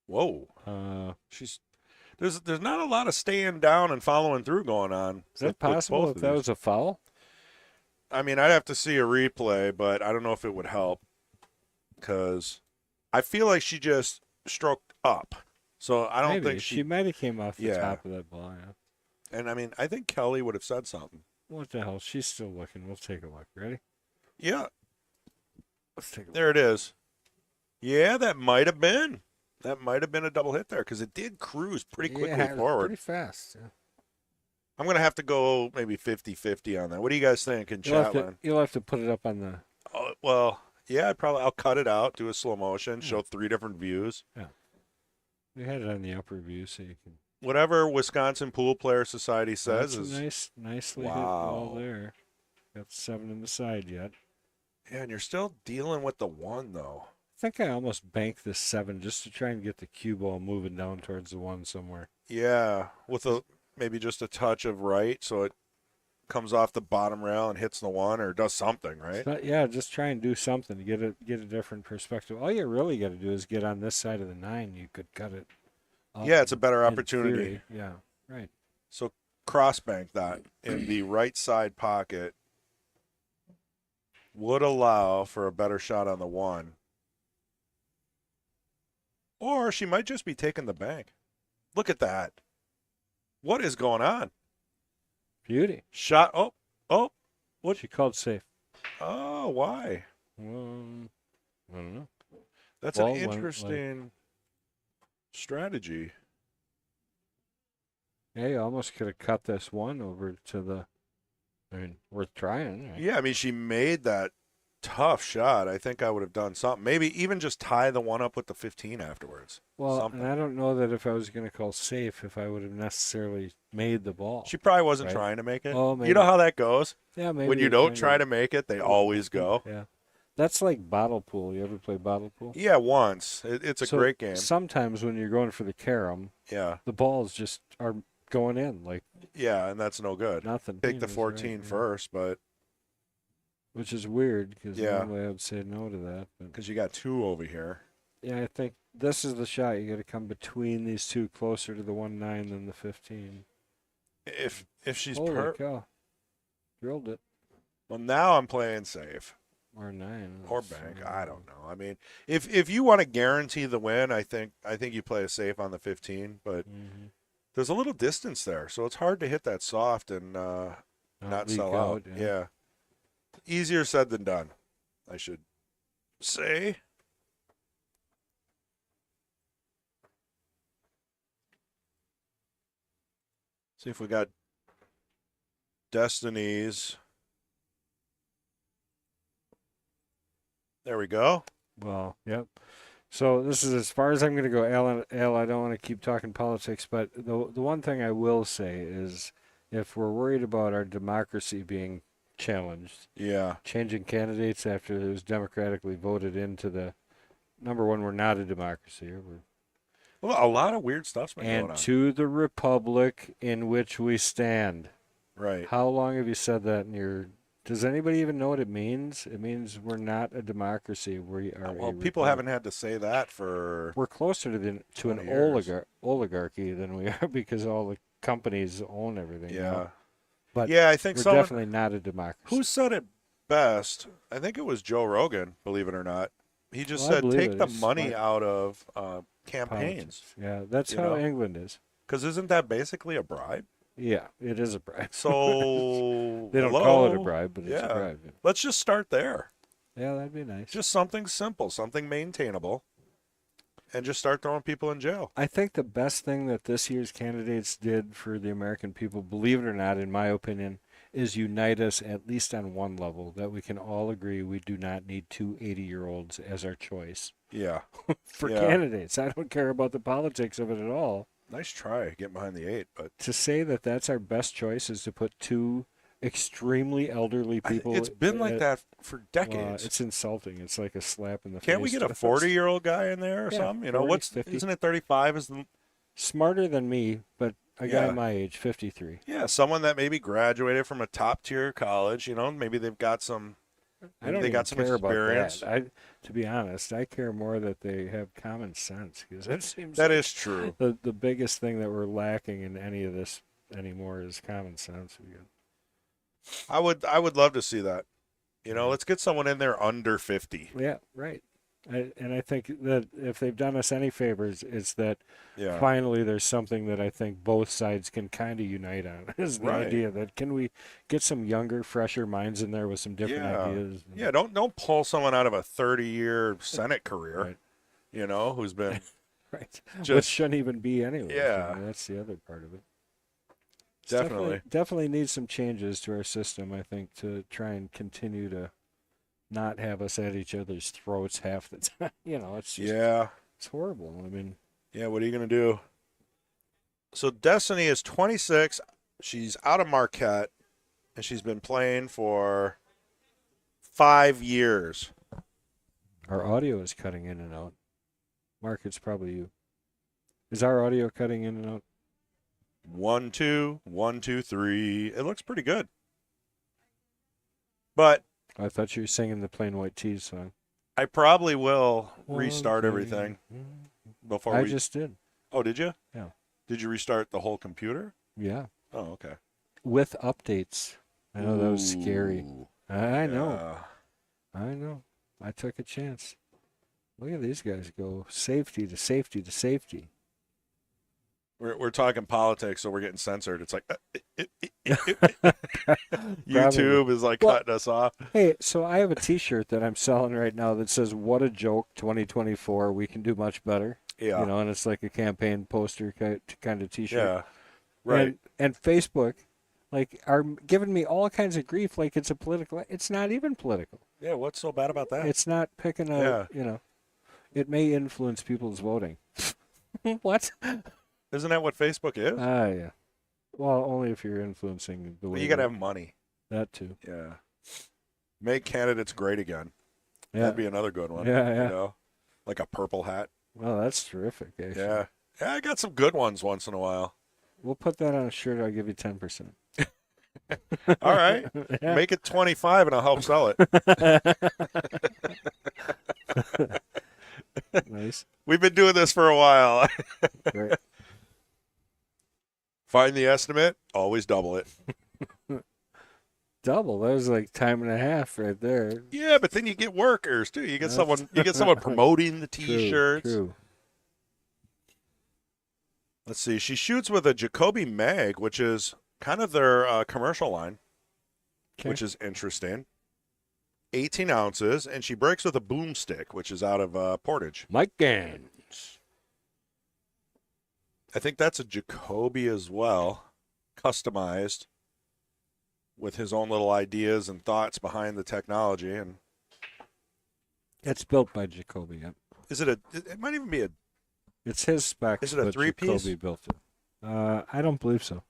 Whoa. There's not a lot of staying down and following through going on. Is that possible if that was a foul? I mean, I'd have to see a replay, but I don't know if it would help because I feel like she just stroked up. So I don't Maybe. think She might have came off the Yeah. top of that ball. Yeah. And I mean, I think Kelly would have said something. What the hell? She's still looking. We'll take a look. Ready? Yeah, Let's take a look. there it is. Yeah, that might have been. That might have been a double hit there because it did cruise pretty quickly Yeah, it was forward. pretty fast. Yeah. I'm going to have to go maybe 50-50 on that. What do you guys think in chat line? You'll have to put it up on the. Oh, well, Yeah, I'll cut it out, do a slow motion, show 3 different views. We had it on the upper view, so you can. Whatever Wisconsin Pool Player Society says That's is a nicely hit ball wow. there. Got 7 in the side yet. Yeah, and you're still dealing with the 1 though. I think I almost banked this 7 just to try and get the cue ball moving down towards the 1 somewhere. Yeah, with maybe just a touch of right, so it comes off the bottom rail and hits the 1 or does something, right? Yeah, just try and do something to get a different perspective. All you really got to do is get on this side of the 9. You could cut it. Yeah, it's a better in opportunity. theory. Yeah, right. So cross bank that in the right side pocket would allow for a better shot on the 1. Or she might just be taking the bank. Look at that. What is going on? Beauty. Shot. Oh. What? She called safe. Oh, why? Well, I don't know. That's Ball an went, interesting strategy. Yeah, you almost could have cut this 1 over to the. I mean, worth trying. Right? Yeah, I mean, she made that tough shot. I think I would have done something. Maybe even just tie the 1 up with the 15 afterwards. Well, something. and I don't know that if I was going to call safe, if I would have necessarily made the ball. She probably wasn't right? trying to make it. Oh, maybe. You know how that goes? Yeah, maybe. When you don't try to make it, they always go. Yeah. That's like bottle pool. You ever play bottle pool? Yeah, once. It's a great game. Sometimes when you're going for the carom, Yeah. the balls just are going in like Yeah, and that's no good. nothing. Take the 14 first, but which is weird because Yeah. normally I would say no to that. But because you got 2 over here. yeah, I think this is the shot. You got to come between these 2, closer to the 1-9 than the 15. If she's Holy cow. Drilled it. Well, now I'm playing safe. Or 9. Or bank. I don't know. I mean, if you want to guarantee the win, I think you play it safe on the 15, but there's a little distance there, so it's hard to hit that soft and not leak sell out. yeah. Yeah. Easier said than done, I should say. See if we got Destinies. There we go. Well, yep. So this is as far as I'm going to go. Al, I don't want to keep talking politics, but the one thing I will say is if we're worried about our democracy being challenged, Yeah. changing candidates after it was democratically voted into the number one, we're not a democracy. Well, a lot of weird stuff's been going And on. to the republic in which we stand. Right. How long have you said that in your... Does anybody even know what it means? It means we're not a democracy. We are. Well, people haven't had to say that for. We're closer to 20 an years. oligarchy than we are because all the companies own everything. Yeah. You know? But yeah, I think we're someone. definitely not a democracy. Who said it best? I think it was Joe Rogan, believe it or not. He just Well, I said believe take it. the He's money smart. out of campaigns. Politics. Yeah, that's You how know? England is. Because isn't that basically a bribe? Yeah, it is a bribe. So. They don't hello? call it a bribe, but it's Yeah. a bribe. Let's just start there. Yeah, that'd be nice. Just something simple, something maintainable, and just start throwing people in jail. I think the best thing that this year's candidates did for the American people, believe it or not, in my opinion, is unite us at least on one level, that we can all agree we do not need two 80-year-olds as our choice Yeah. for Yeah. candidates. I don't care about the politics of it at all. Nice try, get behind the 8, but To say that that's our best choice is to put two extremely elderly people. it's been like that for Well, decades. it's insulting. It's like a slap in the face. Can't we get a to us. 40-year-old guy in there or Yeah, something? You know, 40, what's 50. isn't it 35 is the Smarter than me, but a guy Yeah. my age, 53. Yeah, someone that maybe graduated from a top-tier college, you know, maybe they've got some I don't they even got some care experience. about that. To be honest, I care more that they have common sense because that seems That like is true. the biggest thing that we're lacking in any of this anymore is common sense. I would love to see that. You know, let's get someone in there under 50. Yeah, right. And I think that if they've done us any favors, it's that Yeah. finally there's something that I think both sides can kind of unite on. Is the Right. idea that can we get some younger, fresher minds in there with some different Yeah. ideas? Yeah, don't pull someone out of a 30-year Senate career, Right. you know, who's been Right. Which just shouldn't even be anyway. Yeah. That's the other part of it. It's Definitely. definitely needs some changes to our system, I think, to try and continue to not have us at each other's throats half the time. It's just, Yeah. it's horrible. I mean, Yeah, what are you going to do? So Destiny is 26. She's out of Marquette, and she's been playing for 5 years. our audio is cutting in and out. Mark, it's probably you. Is our audio cutting in and out? 1, 2, 1, 2, 3. It looks pretty good. But I thought you were singing the Plain White Tees song. I probably will restart Okay. everything before I we... just did. Oh, did you? Yeah. Did you restart the whole computer? Yeah. Oh, okay. With updates. I know that was scary. Ooh, I know. yeah. I know. I took a chance. Look at these guys go safety to safety to safety. We're talking politics, so we're getting censored. It's like Probably. YouTube is like Well- cutting us off. Hey, so I have a T-shirt that I'm selling right now that says "What a joke, 2024. We can do much better." Yeah, And it's like a campaign poster kind of T-shirt. yeah, right. And Facebook, are giving me all kinds of grief. Like it's a political. It's not even political. Yeah, what's so bad about that? It's not picking a. It may influence people's voting. What? Isn't that what Facebook is? Yeah. Well, only if you're influencing the way. Well, you got to have money. that too. Yeah. Make candidates great again. Yeah. That'd be another good one. Yeah, yeah. You know? Like a purple hat. Well, that's terrific. Actually. Yeah. Yeah, I got some good ones once in a while. We'll put that on a shirt. I'll give you 10%. All right. Yeah. Make it 25 and I'll help sell it. Nice. We've been doing this for a while. Great. Find the estimate, always double it. Double. That was like time and a half right there. Yeah, but then you get workers too. You get That's- someone promoting the t-shirts. True. Let's see. She shoots with a Jacoby Mag, which is kind of their commercial line, which is interesting. 18 ounces, and she breaks with a boomstick, which is out of Portage. Mike Gans. I think that's a Jacoby as well, customized with his own little ideas and thoughts behind the technology. And It's built by Jacoby. Yep. is it a? It might even be a. It's his specs. Is it a but three-piece? Jacoby built it. I don't believe so.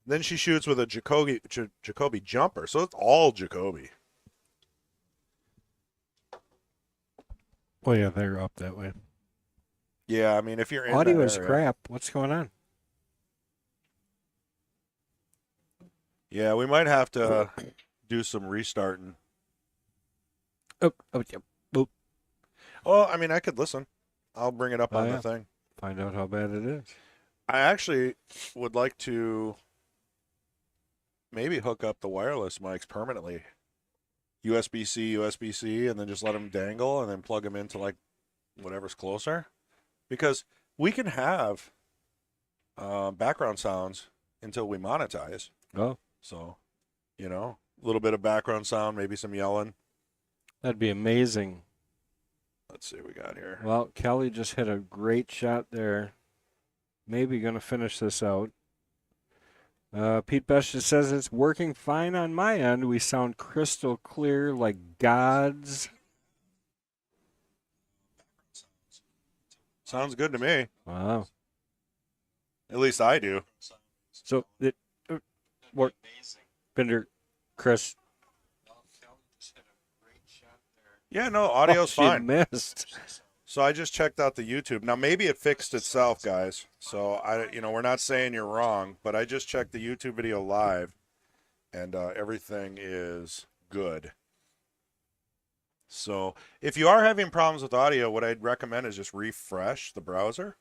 Then she shoots with a Jacoby jumper, so it's all Jacoby. Well, yeah, they're up that way. Yeah, I mean, if you're in Audio that is area- crap. What's going on? Yeah, we might have to do some restarting. Oh, yeah. Oh, I mean, I could listen. I'll bring it up Oh, on yeah. the thing. Find out how bad it is. I actually would like to maybe hook up the wireless mics permanently. USB-C, and then just let them dangle and then plug them into like whatever's closer. Because we can have background sounds until we monetize. Oh, So, a little bit of background sound, maybe some yelling. that'd be amazing. Let's see what we got here. Well, Kelly just hit a great shot there. Maybe going to finish this out. Pete Besh just says it's working fine on my end. We sound crystal clear like gods. Sounds good to me. Wow. At least I do. So, what? Bender, Chris. Yeah, no, audio's she fine. missed. So I just checked out the YouTube. Now maybe it fixed itself, guys. So we're not saying you're wrong, but I just checked the YouTube video live, and everything is good. So if you are having problems with audio, what I'd recommend is just refresh the browser.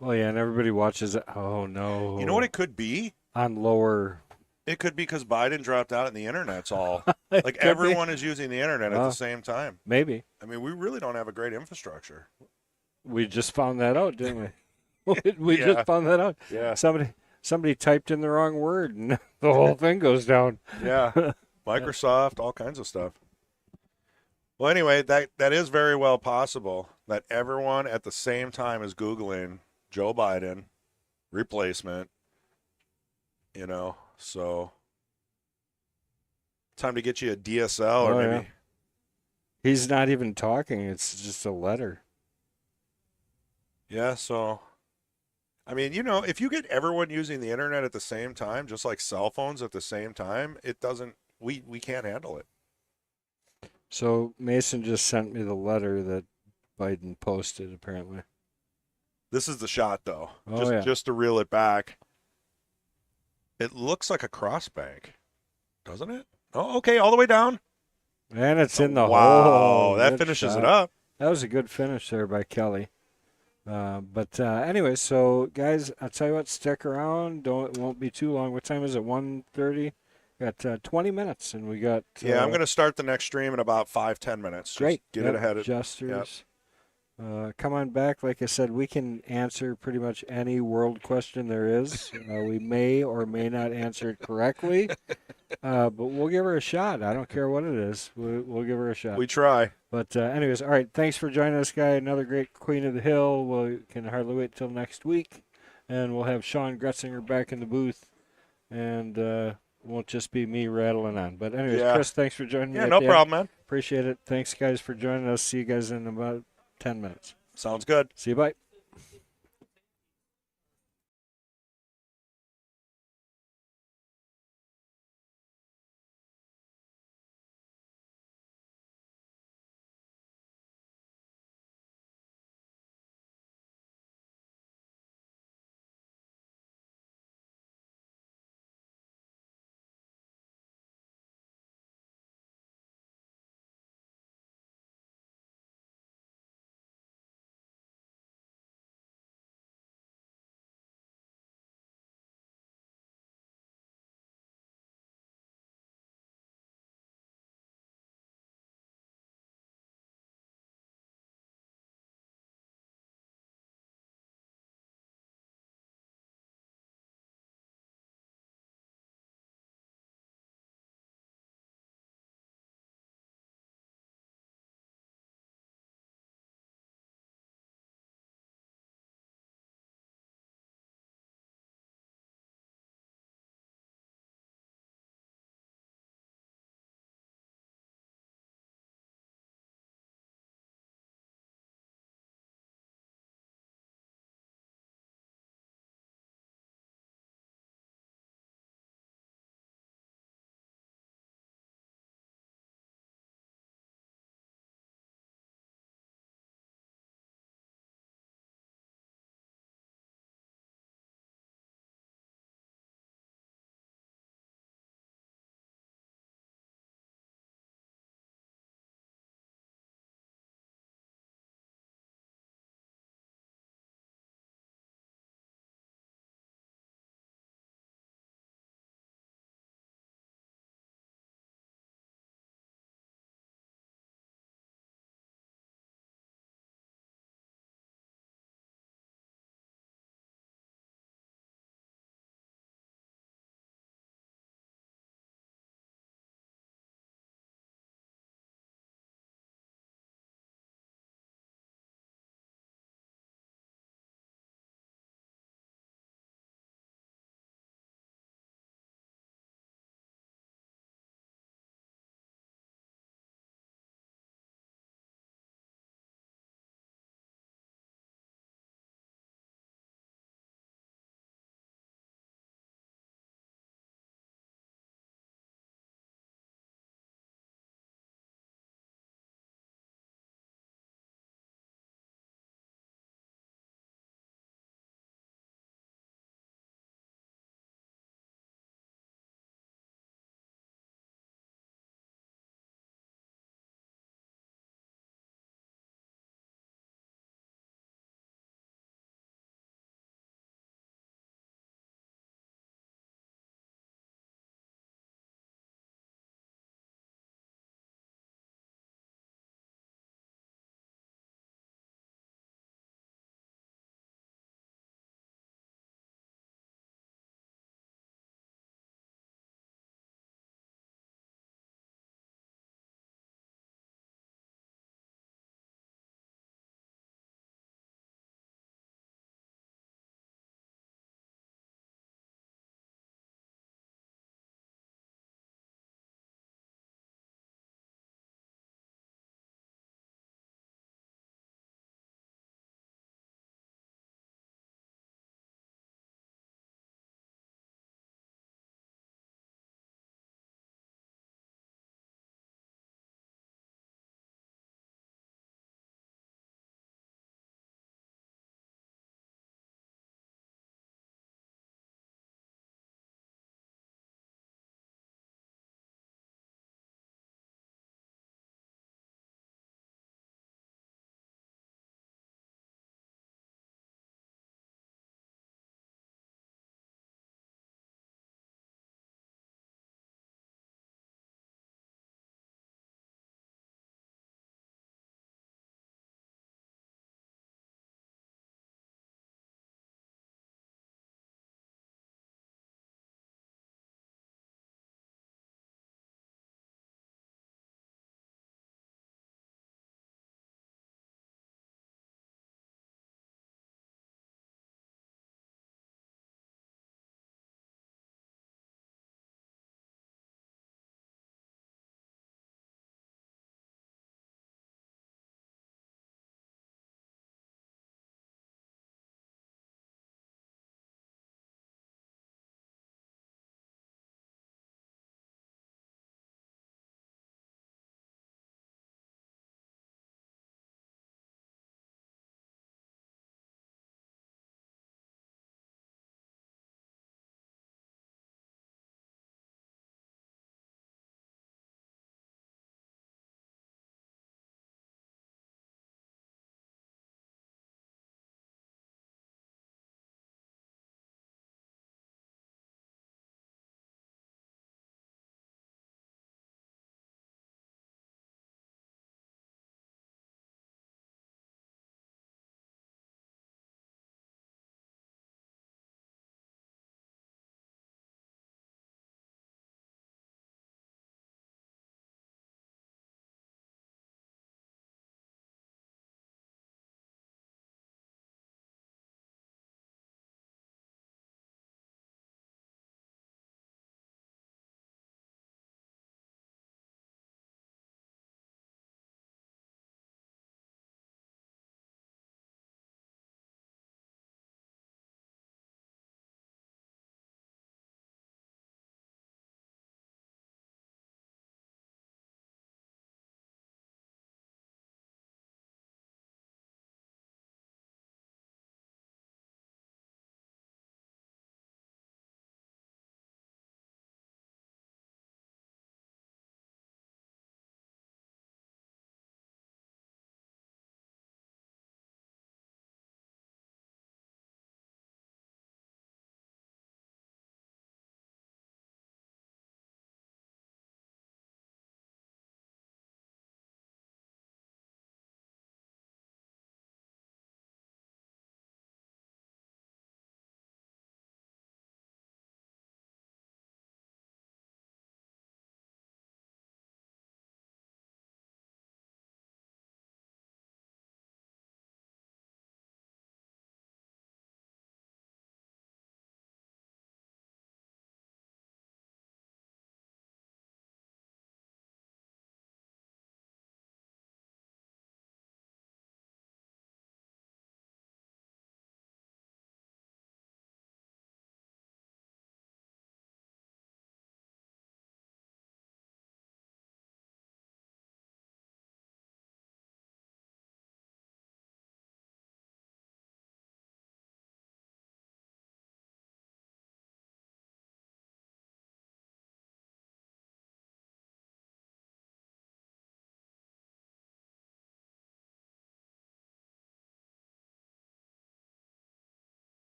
Oh, yeah, and everybody watches it. Oh, no. You know what it could be? On lower. It could be because Biden dropped out and the internet's all It like could be. everyone is using the internet at Wow. the same time. Maybe. I mean, we really don't have a great infrastructure. We just found that out, didn't we? we Yeah. just found that out. Yeah. Somebody typed in the wrong word, and the whole thing goes down. Yeah. Microsoft, all kinds of stuff. Well, anyway, that is very well possible that everyone at the same time is Googling Joe Biden replacement, so Time to get you a DSL or Oh, maybe. yeah. He's not even talking. It's just a letter. Yeah, so I mean, you know, if you get everyone using the internet at the same time, just like cell phones at the same time, it doesn't we can't handle it. So Mason just sent me the letter that Biden posted, apparently. This is the shot though. Oh, yeah. Just to reel it back. It looks like a cross bank, doesn't it? Oh, okay, all the way down. And it's in the wow, hole. that Good finishes shot. it up. That was a good finish there by Kelly. But anyway, so guys, I'll tell you what, stick around. It won't be too long. What time is it? 1:30? Got 20 minutes, and we got. Yeah, I'm going to start the next stream in about 5-10 minutes. Just Great. get it ahead. Jesters. Come on back. Like I said, we can answer pretty much any world question there is. We may or may not answer it correctly, but we'll give her a shot. I don't care what it is. We'll give her a shot. We try. But anyways, all right. Thanks for joining us, guy. Another great Queen of the Hill. We can hardly wait till next week, and we'll have Sean Gretzinger back in the booth, and won't just be me rattling on. But anyways, Yeah. Chris, thanks for joining me. Yeah, at no the end. problem, man. Appreciate it. Thanks, guys, for joining us. See you guys in about 10 minutes. Sounds good. See you. Bye.